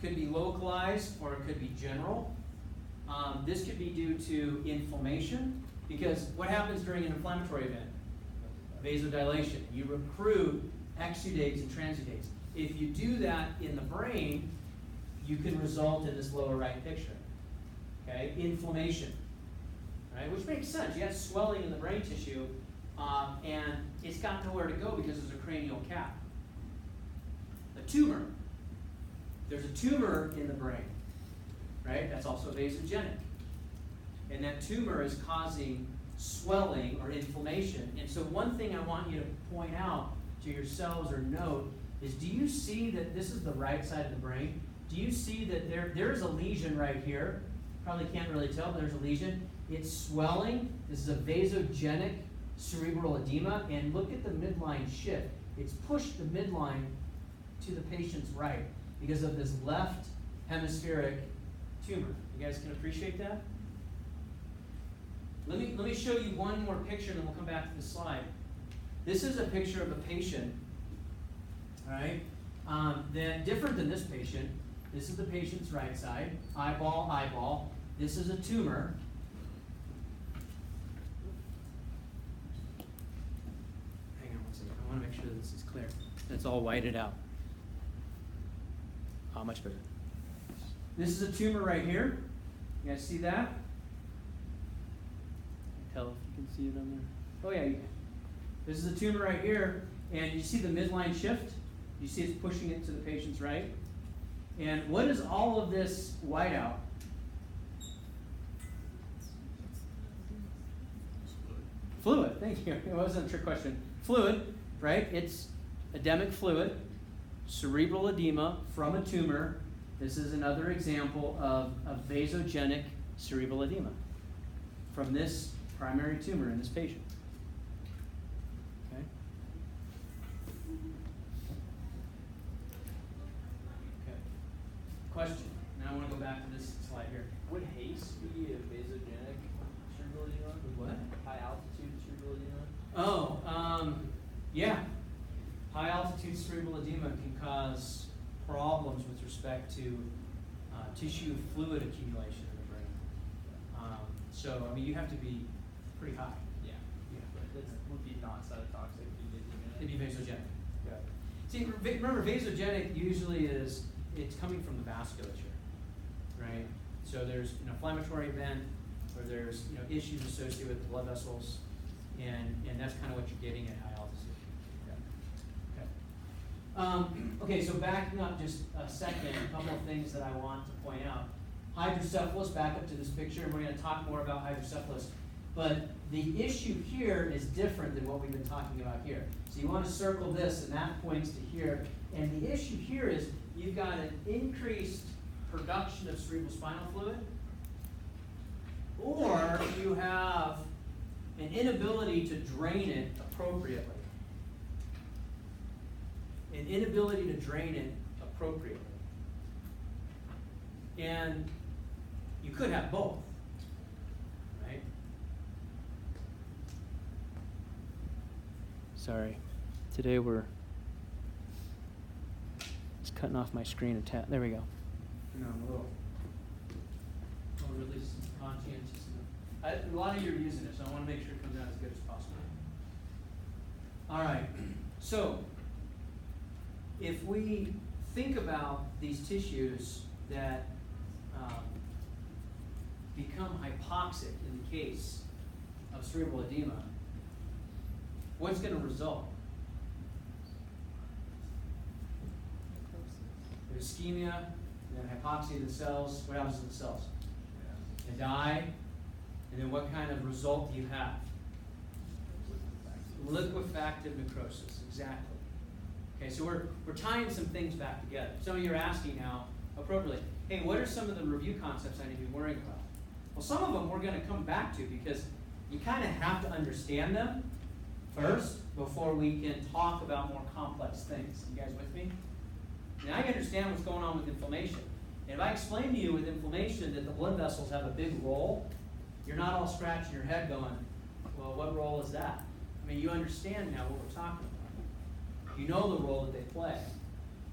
Could be localized or it could be general. This could be due to inflammation, because what happens during an inflammatory event? Vasodilation. You recruit exudates and transudates. If you do that in the brain, you can result in this lower right picture. Okay, inflammation, right? Which makes sense. You have swelling in the brain tissue, and it's got nowhere to go because there's a cranial cap. A tumor. There's a tumor in the brain, right? That's also vasogenic. And that tumor is causing swelling or inflammation. And so one thing I want you to point out to yourselves or note is, do you see that this is the right side of the brain? Do you see that there is a lesion right here? Probably can't really tell, but there's a lesion. It's swelling. This is a vasogenic cerebral edema. And look at the midline shift. It's pushed the midline to the patient's right because of this left hemispheric tumor. You guys can appreciate that? Let me show you one more picture and then we'll come back to the slide. This is a picture of a patient, all right? Then different than this patient. This is the patient's right side, eyeball, eyeball. This is a tumor. Hang on one second. I want to make sure that this is clear. It's all whited out. Oh, much better. This is a tumor right here. You guys see that? Tell if you can see it on there. Oh yeah, you can. This is a tumor right here, and you see the midline shift? You see it's pushing it to the patient's right? And what is all of this whiteout? Fluid, thank you. It wasn't a trick question. Fluid, right? It's edemic fluid, cerebral edema from a tumor. This is another example of a vasogenic cerebral edema from this primary tumor in this patient. Okay? Okay. Question. Now I want to go back to this slide here. Would haste be a vasogenic cerebral edema? What? High altitude cerebral edema? Oh, yeah. High altitude cerebral edema can cause problems with respect to tissue fluid accumulation in the brain. So, I mean, you have to be pretty high. Yeah. That would be not cytotoxic, it'd be It'd be vasogenic. Yeah. See, remember, vasogenic usually it's coming from the vasculature, right? So there's an inflammatory event, or there's issues associated with the blood vessels, and that's kind of what you're getting at high altitude. Okay, so backing up just a second, a couple of things that I want to point out. Hydrocephalus, back up to this picture, and we're going to talk more about hydrocephalus. But the issue here is different than what we've been talking about here. So you want to circle this, and that points to here. And the issue here is you've got an increased production of cerebral spinal fluid, or you have an inability to drain it appropriately. An inability to drain it appropriately. And you could have both, right? Sorry, today it's cutting off my screen a tad. There we go. No, I'm a little really conscientious. A lot of you are using it, so I want to make sure it comes out as good as possible. All right, so if we think about these tissues that become hypoxic in the case of cerebral edema, what's going to result? There's ischemia, and then hypoxia of the cells. What happens to the cells? They die, and then what kind of result do you have? Liquefactive necrosis, exactly. Okay, so we're tying some things back together. Some of you are asking now, appropriately, hey, what are some of the review concepts I need to be worrying about? Well, some of them we're going to come back to because you kind of have to understand them first before we can talk about more complex things. You guys with me? Now I understand what's going on with inflammation. And if I explain to you with inflammation that the blood vessels have a big role, you're not all scratching your head going, well, what role is that? I mean, you understand now what we're talking about. You know the role that they play.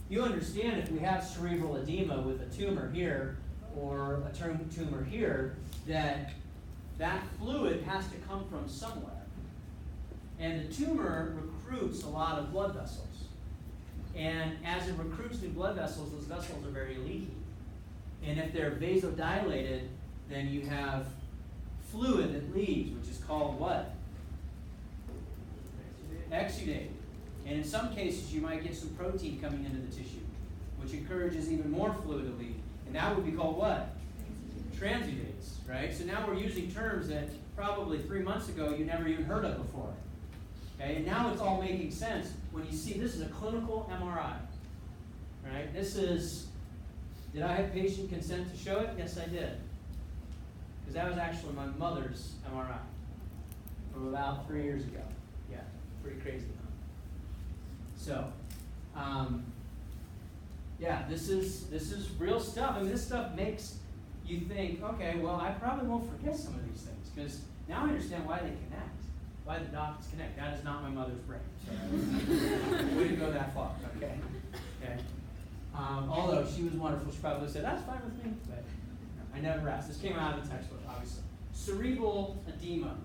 You understand if we have cerebral edema with a tumor here or a tumor here, that fluid has to come from somewhere. And the tumor recruits a lot of blood vessels. And as it recruits new blood vessels, those vessels are very leaky. And if they're vasodilated, then you have fluid that leaves, which is called what? Exudate. And in some cases, you might get some protein coming into the tissue, which encourages even more fluid to leave. And that would be called what? Transudates, right? So now we're using terms that probably 3 months ago you never even heard of before. Okay, and now it's all making sense when you see this is a clinical MRI, right? This is, did I have patient consent to show it? Yes, I did. Because that was actually my mother's MRI from about 3 years ago. Yeah, pretty crazy, huh? So, yeah, this is real stuff. I mean, this stuff makes you think, okay, well, I probably won't forget some of these things because now I understand why they connect, why the dots connect. That is not my mother's brain. So we didn't go that far, okay? Okay. Although she was wonderful, she probably said, that's fine with me, but I never asked. This came out of the textbook, obviously. Cerebral edema.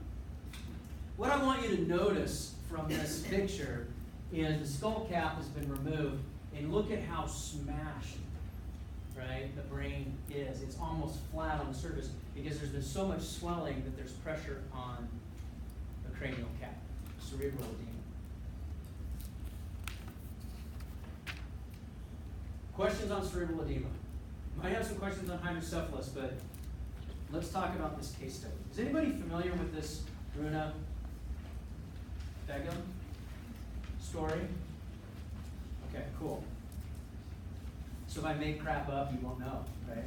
What I want you to notice from this picture is the skull cap has been removed, and look at how smashed, right, the brain is. It's almost flat on the surface because there's been so much swelling that there's pressure on the cranial cap, cerebral edema. Questions on cerebral edema? Might have some questions on hydrocephalus, but let's talk about this case study. Is anybody familiar with this Bruna Begum story? Okay, cool. So if I make crap up, you won't know, right?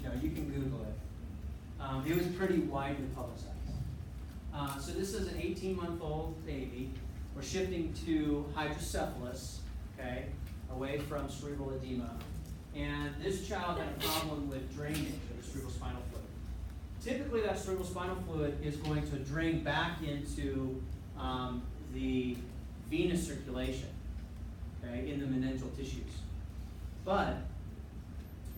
No, you can Google it. It was pretty widely publicized. So this is an 18-month-old baby. We're shifting to hydrocephalus, okay, away from cerebral edema. And this child had a problem with drainage of the cerebral spinal fluid. Typically, that cerebral spinal fluid is going to drain back into the venous circulation, okay, in the meningeal tissues. But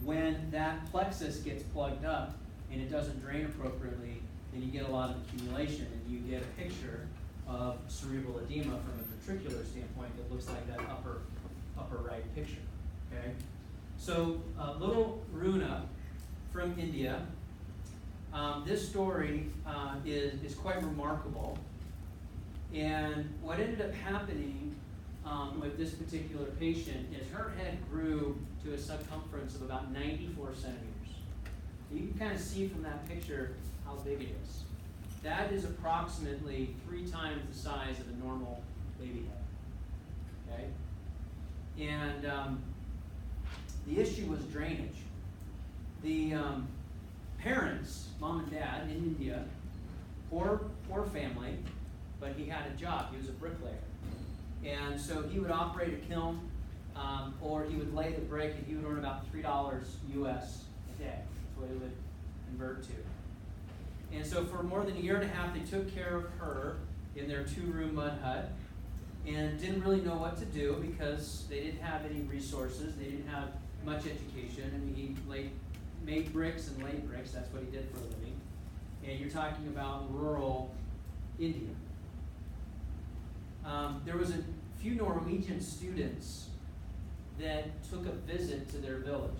when that plexus gets plugged up and it doesn't drain appropriately, then you get a lot of accumulation, and you get a picture of cerebral edema from a ventricular standpoint that looks like that upper right picture. Okay, so little Runa from India. This story is quite remarkable, and what ended up happening with this particular patient is her head grew to a circumference of about 94 centimeters. You can kind of see from that picture how big it is. That is approximately 3 times the size of a normal baby head. Okay? And the issue was drainage. The parents, mom and dad in India, poor family, but he had a job. He was a bricklayer. And so he would operate a kiln, or he would lay the brick, and he would earn about $3 US a day. That's what it would convert to. And so for more than a year and a half, they took care of her in their 2-room mud hut and didn't really know what to do because they didn't have any resources. They didn't have much education. I mean, he made bricks and laid bricks. That's what he did for a living. And you're talking about rural India. There was a few Norwegian students that took a visit to their village,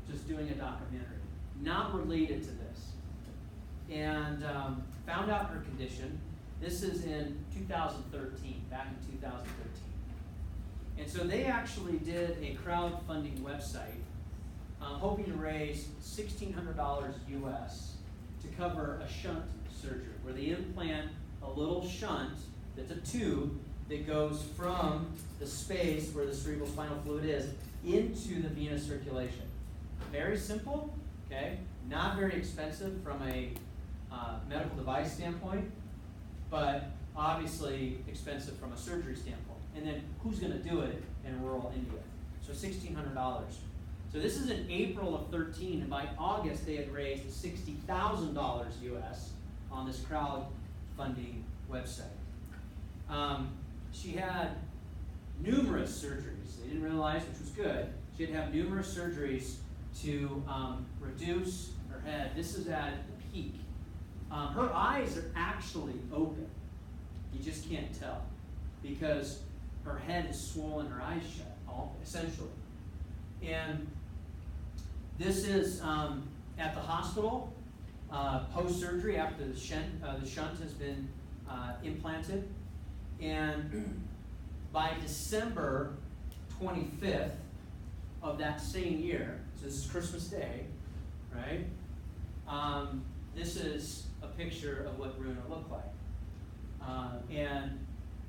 just doing a documentary, not related to this, and found out her condition. This is in 2013, back in 2013. And so they actually did a crowdfunding website hoping to raise $1,600 US to cover a shunt surgery, where they implant a little shunt that's a tube that goes from the space where the cerebral spinal fluid is into the venous circulation. Very simple, okay? Not very expensive from a medical device standpoint, but obviously expensive from a surgery standpoint. And then who's going to do it in rural India? So $1,600. So this is in April of 13, and by August they had raised $60,000 US on this crowdfunding website. She had numerous surgeries. They didn't realize, which was good. She had to have numerous surgeries to reduce her head. This is at the peak. Her eyes are actually open. You just can't tell because her head is swollen, her eyes shut, essentially. And this is at the hospital post-surgery after the shunt has been implanted. And by December 25th of that same year, so this is Christmas Day, right? This is a picture of what Runa looked like. And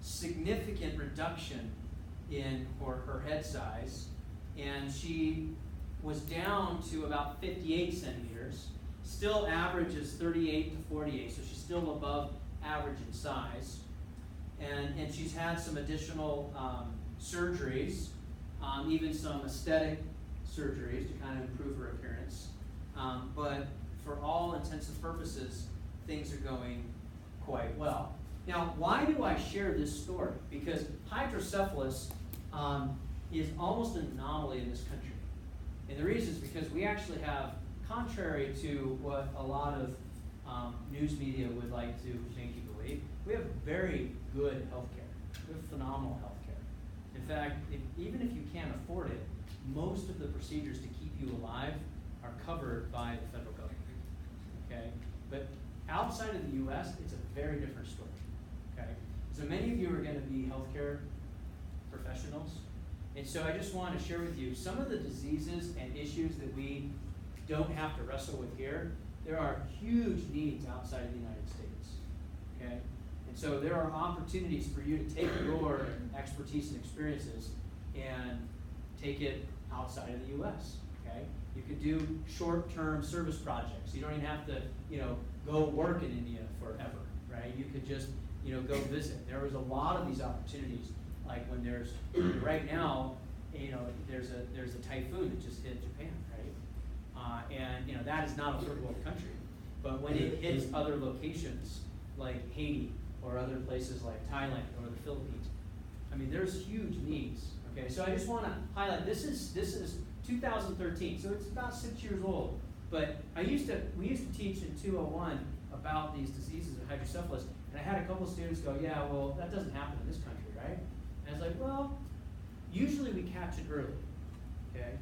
significant reduction in her head size. And she was down to about 58 centimeters. Still averages 38 to 48, so she's still above average in size. And she's had some additional surgeries, even some aesthetic surgeries to kind of improve her appearance. But for all intents and purposes, things are going quite well. Now, why do I share this story? Because hydrocephalus is almost an anomaly in this country. And the reason is because we actually have, contrary to what a lot of news media would like to make you believe, we have very good health care. We have phenomenal health care. In fact, even if you can't afford it, most of the procedures to keep you alive are covered by the federal government. Okay? But outside of the US, it's a very different story. Okay? So many of you are going to be healthcare professionals. And so I just want to share with you some of the diseases and issues that we don't have to wrestle with here. There are huge needs outside of the United States. Okay? And so there are opportunities for you to take your expertise and experiences and take it outside of the US. Okay? You could do short-term service projects. You don't even have to, go work in India forever, right? You could just, go visit. There was a lot of these opportunities, like when there's, right now, there's a typhoon that just hit Japan, right? And that is not a third world country. But when it hits other locations, like Haiti, or other places like Thailand, or the Philippines, I mean, there's huge needs, okay? So I just want to highlight, this is 2013, so it's about 6 years old. But we used to teach in 201 about these diseases of hydrocephalus, and I had a couple of students go, yeah, well, that doesn't happen in this country, right? And I was like, well, usually we catch it early, okay?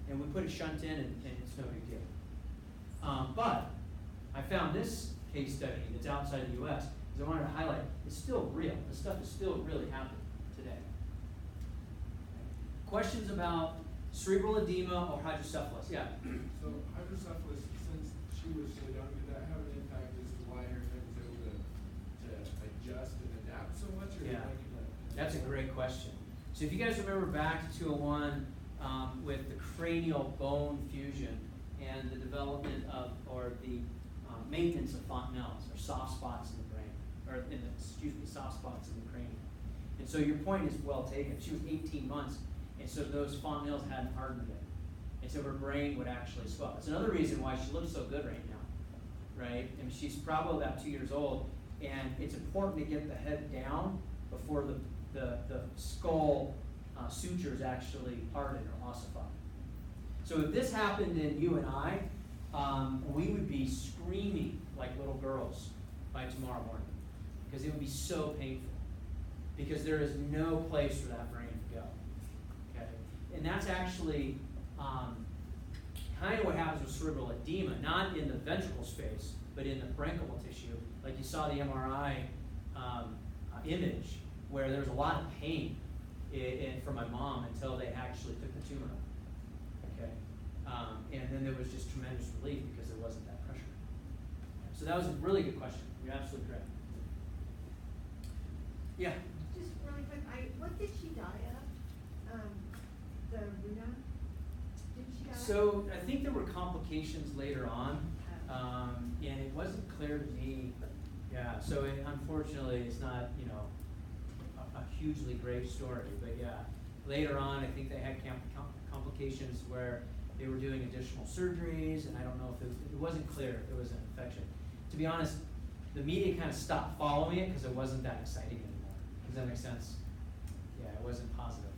And we put a shunt in, and it's no big deal. But I found this case study that's outside the U.S., because I wanted to highlight, it's still real. This stuff is still really happening today. Okay. Questions about cerebral edema or hydrocephalus? Yeah? So hydrocephalus, since she was so young, did that have an impact as to why her head was able to adjust and adapt so much? Or Yeah. like That's a great question. So if you guys remember back to 201 with the cranial bone fusion and the development of, or the maintenance of fontanelles, or soft spots in the brain, or soft spots in the cranium. And so your point is well taken. She was 18 months, and so those fontanelles hadn't hardened yet. And so her brain would actually swell. It's another reason why she looks so good right now, right? And she's probably about 2 years old, and it's important to get the head down before the skull sutures actually harden or ossify. So if this happened in you and I, we would be screaming like little girls by tomorrow morning, because it would be so painful, because there is no place for that brain to go. Okay, and that's actually kind of what happens with cerebral edema, not in the ventricle space, but in the parenchymal tissue, like you saw the MRI image, where there was a lot of pain for my mom until they actually took the tumor out. Okay, and then there was just tremendous relief because there wasn't that pressure. So that was a really good question. You're absolutely correct. Yeah. Just really quick, what did she die of? The Runa? Did she die? So I think there were complications later on, and it wasn't clear to me. Yeah. So unfortunately, it's not a hugely great story, but yeah, later on, I think they had complications where they were doing additional surgeries, and I don't know if it wasn't clear if there was an infection. To be honest, the media kind of stopped following it because it wasn't that exciting anymore. Does that make sense? Yeah, it wasn't positive.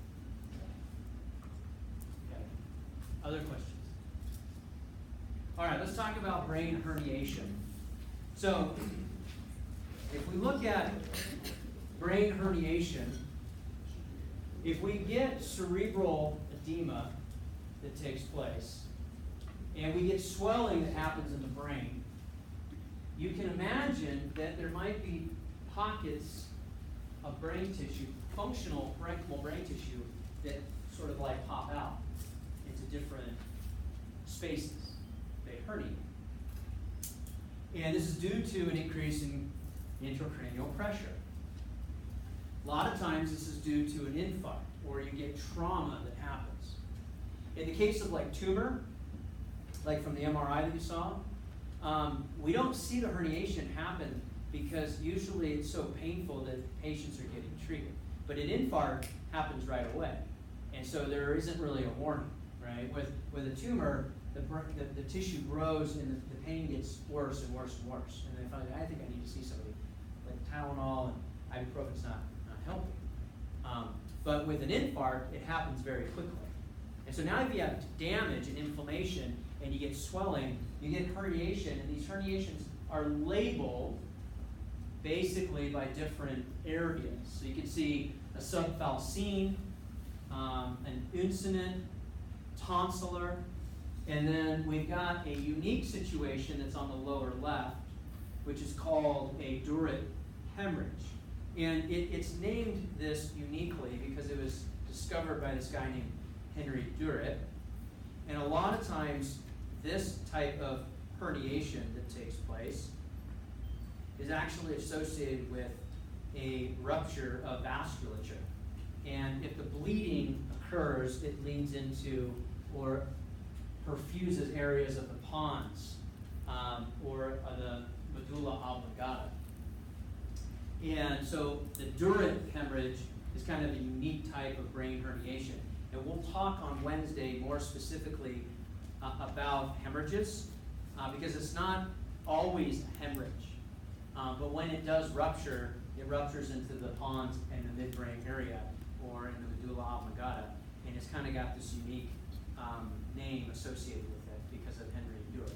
Okay. Other questions? All right, let's talk about brain herniation. So, if we look at brain herniation, if we get cerebral edema that takes place, and we get swelling that happens in the brain, you can imagine that there might be pockets of brain tissue, functional parenchymal brain tissue, that sort of like pop out into different spaces. They herniate. And this is due to an increase in intracranial pressure. A lot of times this is due to an infarct, or you get trauma that happens. In the case of like tumor, like from the MRI that you saw, we don't see the herniation happen because usually it's so painful that patients are getting treated. But an infarct happens right away. And so there isn't really a warning, right? With a tumor, the tissue grows and the pain gets worse and worse and worse. And then finally, I think I need to see somebody. Like Tylenol and ibuprofen's not helping. But with an infarct, it happens very quickly. And so now if you have damage and inflammation and you get swelling, you get herniation, and these herniations are labeled basically by different areas. So you can see a subfalcine, an incident, tonsillar, and then we've got a unique situation that's on the lower left, which is called a Durit hemorrhage. And it's named this uniquely because it was discovered by this guy named Henry Durit. And a lot of times, this type of herniation that takes place is actually associated with a rupture of vasculature. And if the bleeding occurs, it leads into or perfuses areas of the pons or the medulla oblongata. And so the Durit hemorrhage is kind of a unique type of brain herniation. And we'll talk on Wednesday more specifically about hemorrhages, because it's not always a hemorrhage. But when it does rupture, it ruptures into the pons and the midbrain area, or in the medulla oblongata, and it's kind of got this unique name associated with it because of Henry Durit.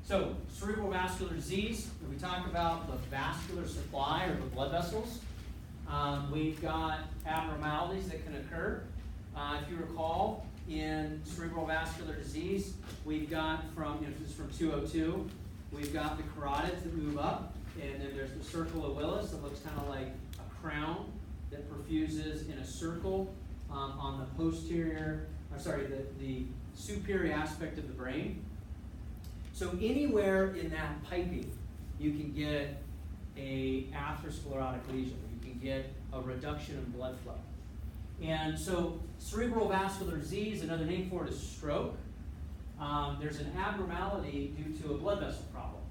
So, cerebral vascular disease, when we talk about the vascular supply or the blood vessels, we've got abnormalities that can occur. If you recall, in cerebral vascular disease, we've got this is from 202, we've got the carotids that move up, and then there's the circle of Willis that looks kind of like a crown that perfuses in a circle on the posterior, the superior aspect of the brain. So anywhere in that piping, you can get a atherosclerotic lesion. You can get a reduction in blood flow. And so cerebral vascular disease, another name for it is stroke. There's an abnormality due to a blood vessel problem.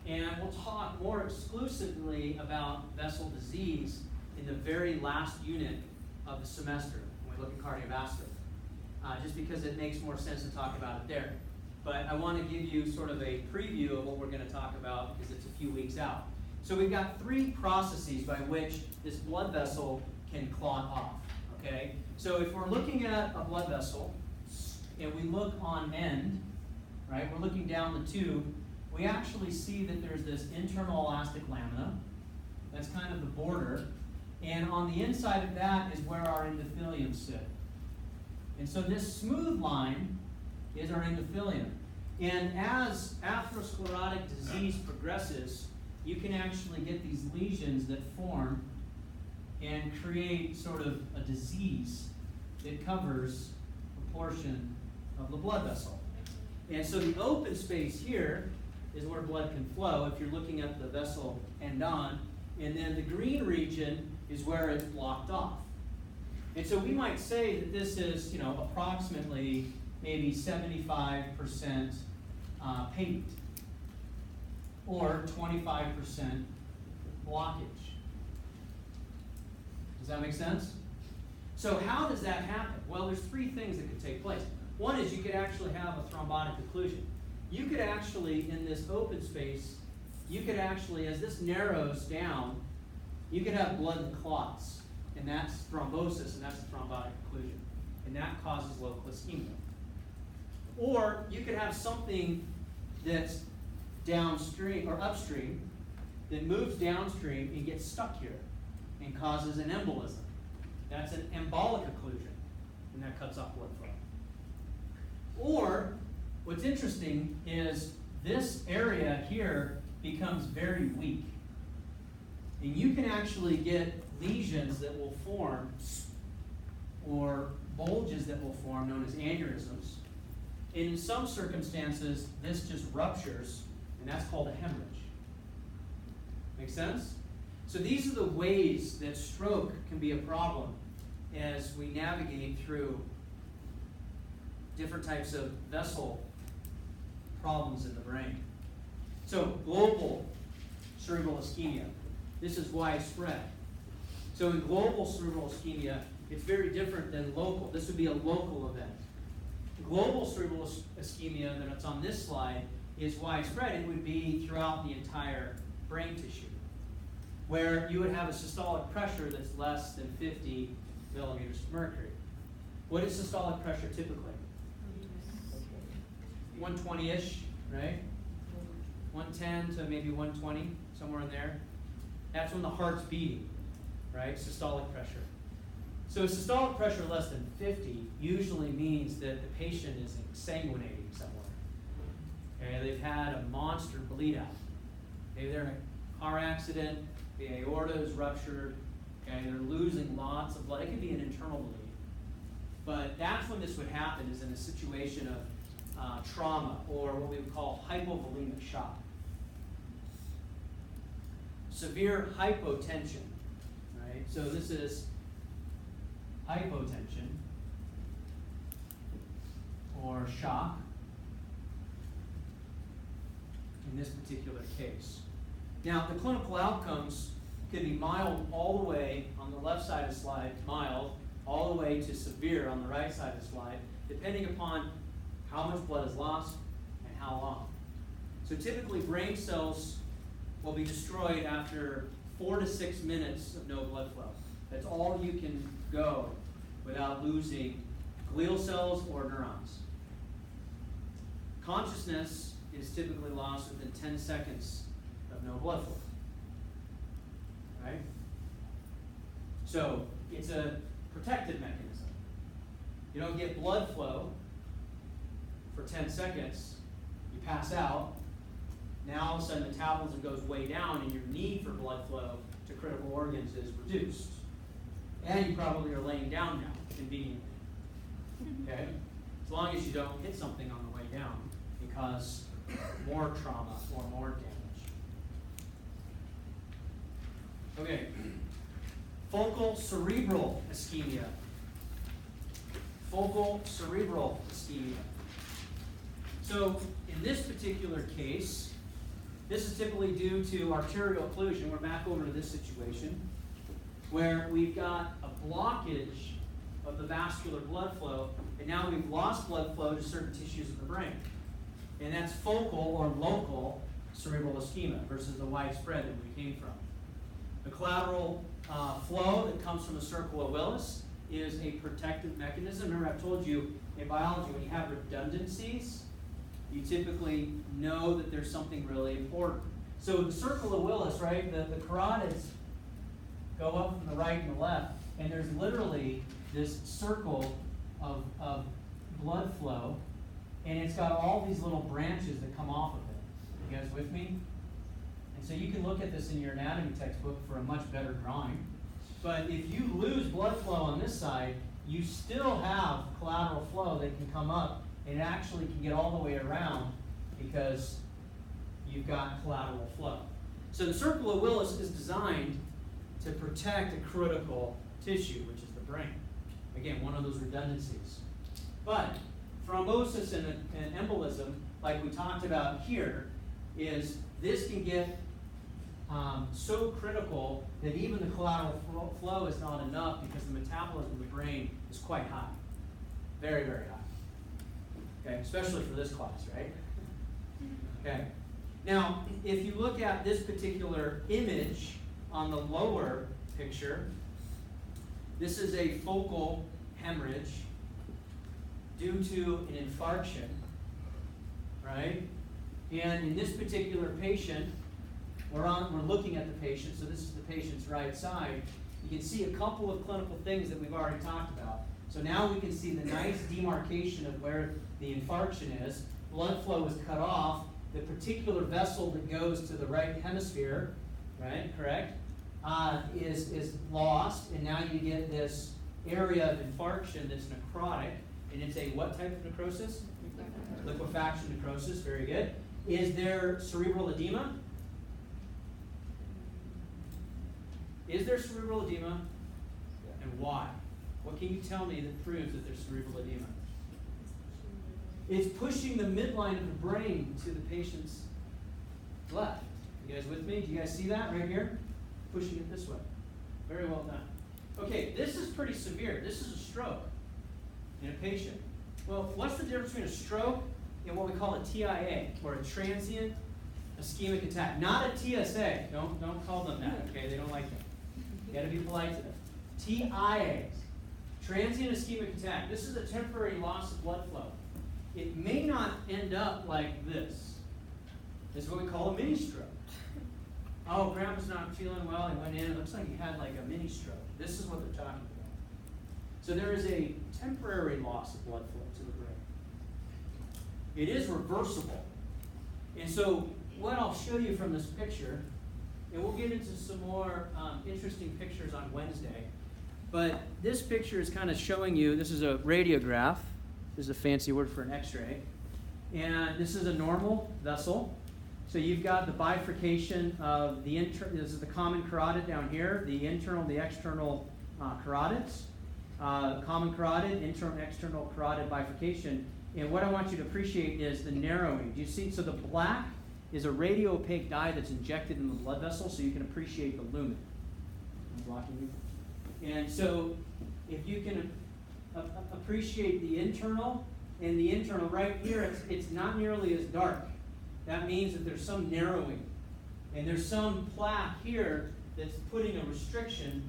And we'll talk more exclusively about vessel disease in the very last unit of the semester when we look at cardiovascular, just because it makes more sense to talk about it there. But I want to give you sort of a preview of what we're going to talk about because it's a few weeks out. So we've got three processes by which this blood vessel can clot off, okay? So if we're looking at a blood vessel and we look on end, right, we're looking down the tube, we actually see that there's this internal elastic lamina. That's kind of the border. And on the inside of that is where our endothelium sit. And so this smooth line is our endothelium. And as atherosclerotic disease progresses, you can actually get these lesions that form and create sort of a disease that covers a portion of the blood vessel. And so the open space here is where blood can flow if you're looking at the vessel end on, and then the green region is where it's blocked off. And so we might say that this is, approximately maybe 75% patent or 25% blockage. Does that make sense? So how does that happen? Well, there's three things that could take place. One is you could actually have a thrombotic occlusion. You could actually, in this open space, as this narrows down, you could have blood clots, and that's thrombosis, and that's a thrombotic occlusion, and that causes local ischemia. Or you could have something that's downstream or upstream that moves downstream and gets stuck here and causes an embolism. That's an embolic occlusion, and that cuts off blood flow. Or what's interesting is this area here becomes very weak. And you can actually get lesions that will form or bulges that will form known as aneurysms. And in some circumstances, this just ruptures, and that's called a hemorrhage. Make sense? So these are the ways that stroke can be a problem as we navigate through different types of vessel problems in the brain. So global cerebral ischemia. This is widespread. So in global cerebral ischemia, it's very different than local. This would be a local event. Global cerebral ischemia that's on this slide is widespread. It would be throughout the entire brain tissue, where you would have a systolic pressure that's less than 50 millimeters of mercury. What is systolic pressure typically? 120-ish, right? 110 to maybe 120, somewhere in there. That's when the heart's beating, right? Systolic pressure. So systolic pressure less than 50 usually means that the patient is exsanguinating somewhere. Okay, they've had a monster bleed out. Maybe they're in a car accident, the aorta is ruptured, okay, they're losing lots of blood. It could be an internal bleed. But that's when this would happen, is in a situation of trauma, or what we would call hypovolemic shock. Severe hypotension, right? So this is hypotension or shock in this particular case. Now, the clinical outcomes could be mild all the way on the left side of the slide, mild, all the way to severe on the right side of the slide, depending upon how much blood is lost and how long. So typically brain cells will be destroyed after 4 to 6 minutes of no blood flow. That's all you can go without losing glial cells or neurons. Consciousness is typically lost within 10 seconds of no blood flow. Right? So it's a protective mechanism. You don't get blood flow for 10 seconds, you pass out. Now all of a sudden metabolism goes way down and your need for blood flow to critical organs is reduced. And you probably are laying down now, conveniently. Okay? As long as you don't hit something on the way down and cause more trauma or more damage. Okay. Focal cerebral ischemia. Focal cerebral ischemia. So in this particular case, this is typically due to arterial occlusion. We're back over to this situation where we've got a blockage of the vascular blood flow, and now we've lost blood flow to certain tissues of the brain. And that's focal or local cerebral ischemia versus the widespread that we came from. The collateral flow that comes from the circle of Willis is a protective mechanism. Remember, I've told you in biology, when you have redundancies, you typically know that there's something really important. So the circle of Willis, right, the carotids go up from the right and the left, and there's literally this circle of blood flow, and it's got all these little branches that come off of it. You guys with me? And so you can look at this in your anatomy textbook for a much better drawing. But if you lose blood flow on this side, you still have collateral flow that can come up, and it actually can get all the way around because you've got collateral flow. So the circle of Willis is designed to protect a critical tissue, which is the brain. Again, one of those redundancies. But thrombosis and embolism, like we talked about here, is this can get so critical that even the collateral flow is not enough because the metabolism of the brain is quite high. Very, very high. Okay, especially for this class, right? Okay. Now, if you look at this particular image on the lower picture, this is a focal hemorrhage due to an infarction, right? And in this particular patient, we're looking at the patient, so this is the patient's right side. You can see a couple of clinical things that we've already talked about. So now we can see the nice demarcation of where the infarction is. Blood flow is cut off. The particular vessel that goes to the right hemisphere, right, correct, is lost, and now you get this area of infarction that's necrotic, and it's a what type of necrosis? Liquefaction necrosis, very good. Is there cerebral edema? Is there cerebral edema, and why? What can you tell me that proves that there's cerebral edema? It's pushing the midline of the brain to the patient's left. You guys with me? Do you guys see that right here? Pushing it this way. Very well done. Okay, this is pretty severe. This is a stroke in a patient. Well, what's the difference between a stroke and what we call a TIA, or a transient ischemic attack? Not a TSA. Don't call them that, okay? They don't like that. You gotta be polite to them. TIAs, transient ischemic attack. This is a temporary loss of blood flow. It may not end up like this. This is what we call a mini stroke. Oh, grandpa's not feeling well, he went in, it looks like he had like a mini stroke. This is what they're talking about. So there is a temporary loss of blood flow to the brain. It is reversible. And so what I'll show you from this picture, and we'll get into some more interesting pictures on Wednesday, but this picture is kind of showing you, this is a radiograph. This is a fancy word for an x-ray. And this is a normal vessel. So you've got the bifurcation of the this is the common carotid down here, the internal, the external carotids. Common carotid, internal, external carotid bifurcation. And what I want you to appreciate is the narrowing. Do you see? So the black is a radio-opaque dye that's injected in the blood vessel so you can appreciate the lumen. I'm blocking you. And so if you can appreciate the internal, and the internal right here, it's not nearly as dark. That means that there's some narrowing. And there's some plaque here that's putting a restriction,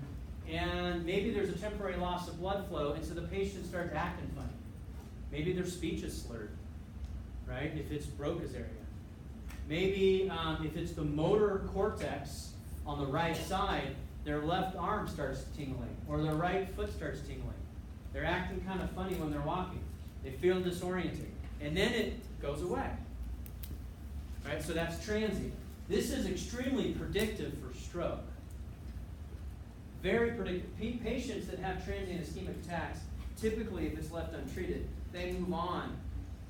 and maybe there's a temporary loss of blood flow, and so the patient starts acting funny. Maybe their speech is slurred, right? If it's Broca's area. Maybe if it's the motor cortex on the right side, their left arm starts tingling, or their right foot starts tingling. They're acting kind of funny when they're walking. They feel disoriented. And then it goes away. Right? So that's transient. This is extremely predictive for stroke. Very predictive. Patients that have transient ischemic attacks, typically if it's left untreated, they move on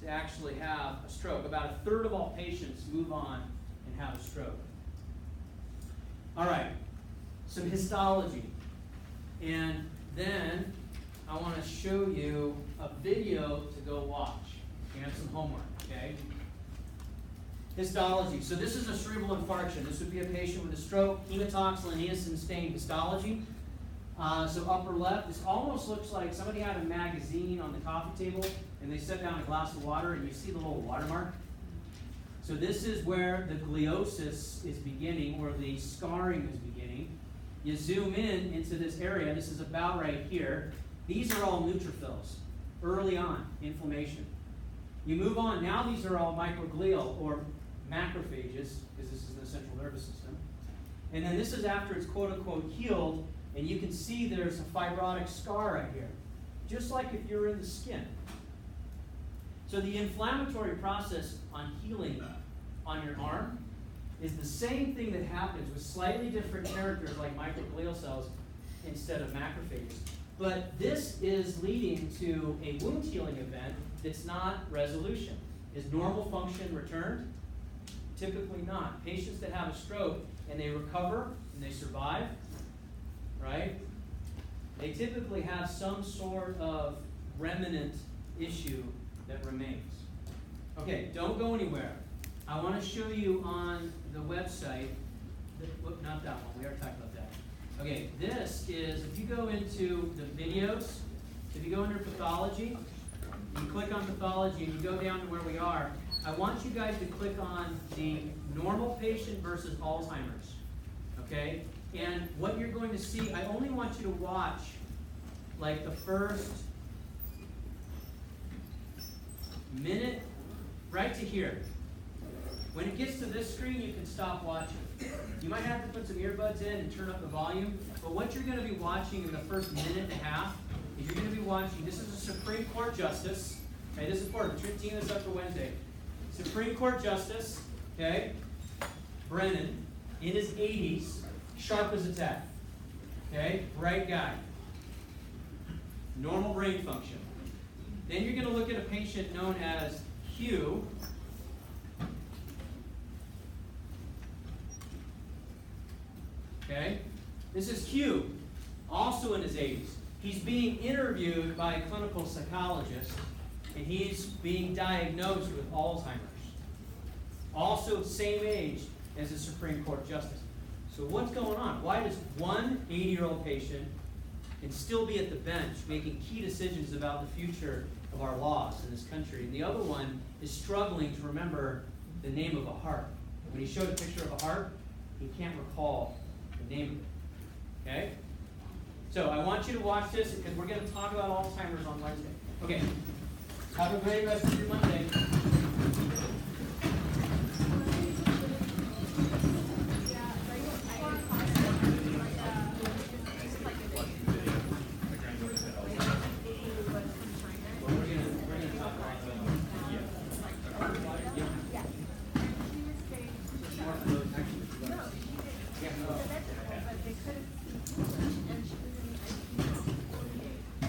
to actually have a stroke. About a third of all patients move on and have a stroke. All right, some histology. And then I want to show you a video to go watch. You have some homework, okay? Histology. So this is a cerebral infarction. This would be a patient with a stroke, hematoxylin eosin stained histology. So upper left, this almost looks like somebody had a magazine on the coffee table and they set down a glass of water and you see the little watermark. So this is where the gliosis is beginning, where the scarring is beginning. You zoom in into this area. This is about right here. These are all neutrophils, early on, inflammation. You move on, now these are all microglial or macrophages, because this is the central nervous system. And then this is after it's quote-unquote healed, and you can see there's a fibrotic scar right here, just like if you're in the skin. So the inflammatory process on healing on your arm is the same thing that happens with slightly different characters like microglial cells instead of macrophages. But this is leading to a wound healing event that's not resolution. Is normal function returned? Typically not. Patients that have a stroke and they recover and they survive, right? They typically have some sort of remnant issue that remains. Okay, don't go anywhere. I want to show you on the website, not that one, we already talked about that. Okay, this is, if you go into the videos, if you go under pathology, you click on pathology and you go down to where we are, I want you guys to click on the normal patient versus Alzheimer's, okay? And what you're going to see, I only want you to watch like the first minute right to here. When it gets to this screen, you can stop watching. You might have to put some earbuds in and turn up the volume, but what you're going to be watching in the first minute and a half is you're going to be watching, this is a Supreme Court Justice, okay, this is important, teeing this up for Wednesday. Supreme Court Justice, okay, Brennan, in his 80s, sharp as a tack, okay, bright guy, normal brain function. Then you're going to look at a patient known as Hugh. Okay? This is Hugh, also in his 80s. He's being interviewed by a clinical psychologist, and he's being diagnosed with Alzheimer's. Also same age as the Supreme Court Justice. So what's going on? Why does one 80-year-old patient can still be at the bench making key decisions about the future of our laws in this country, and the other one is struggling to remember the name of a heart? When he showed a picture of a heart, he can't recall the name of it. Okay? So I want you to watch this because we're going to talk about Alzheimer's on Wednesday. Okay. Have a great rest of your Monday.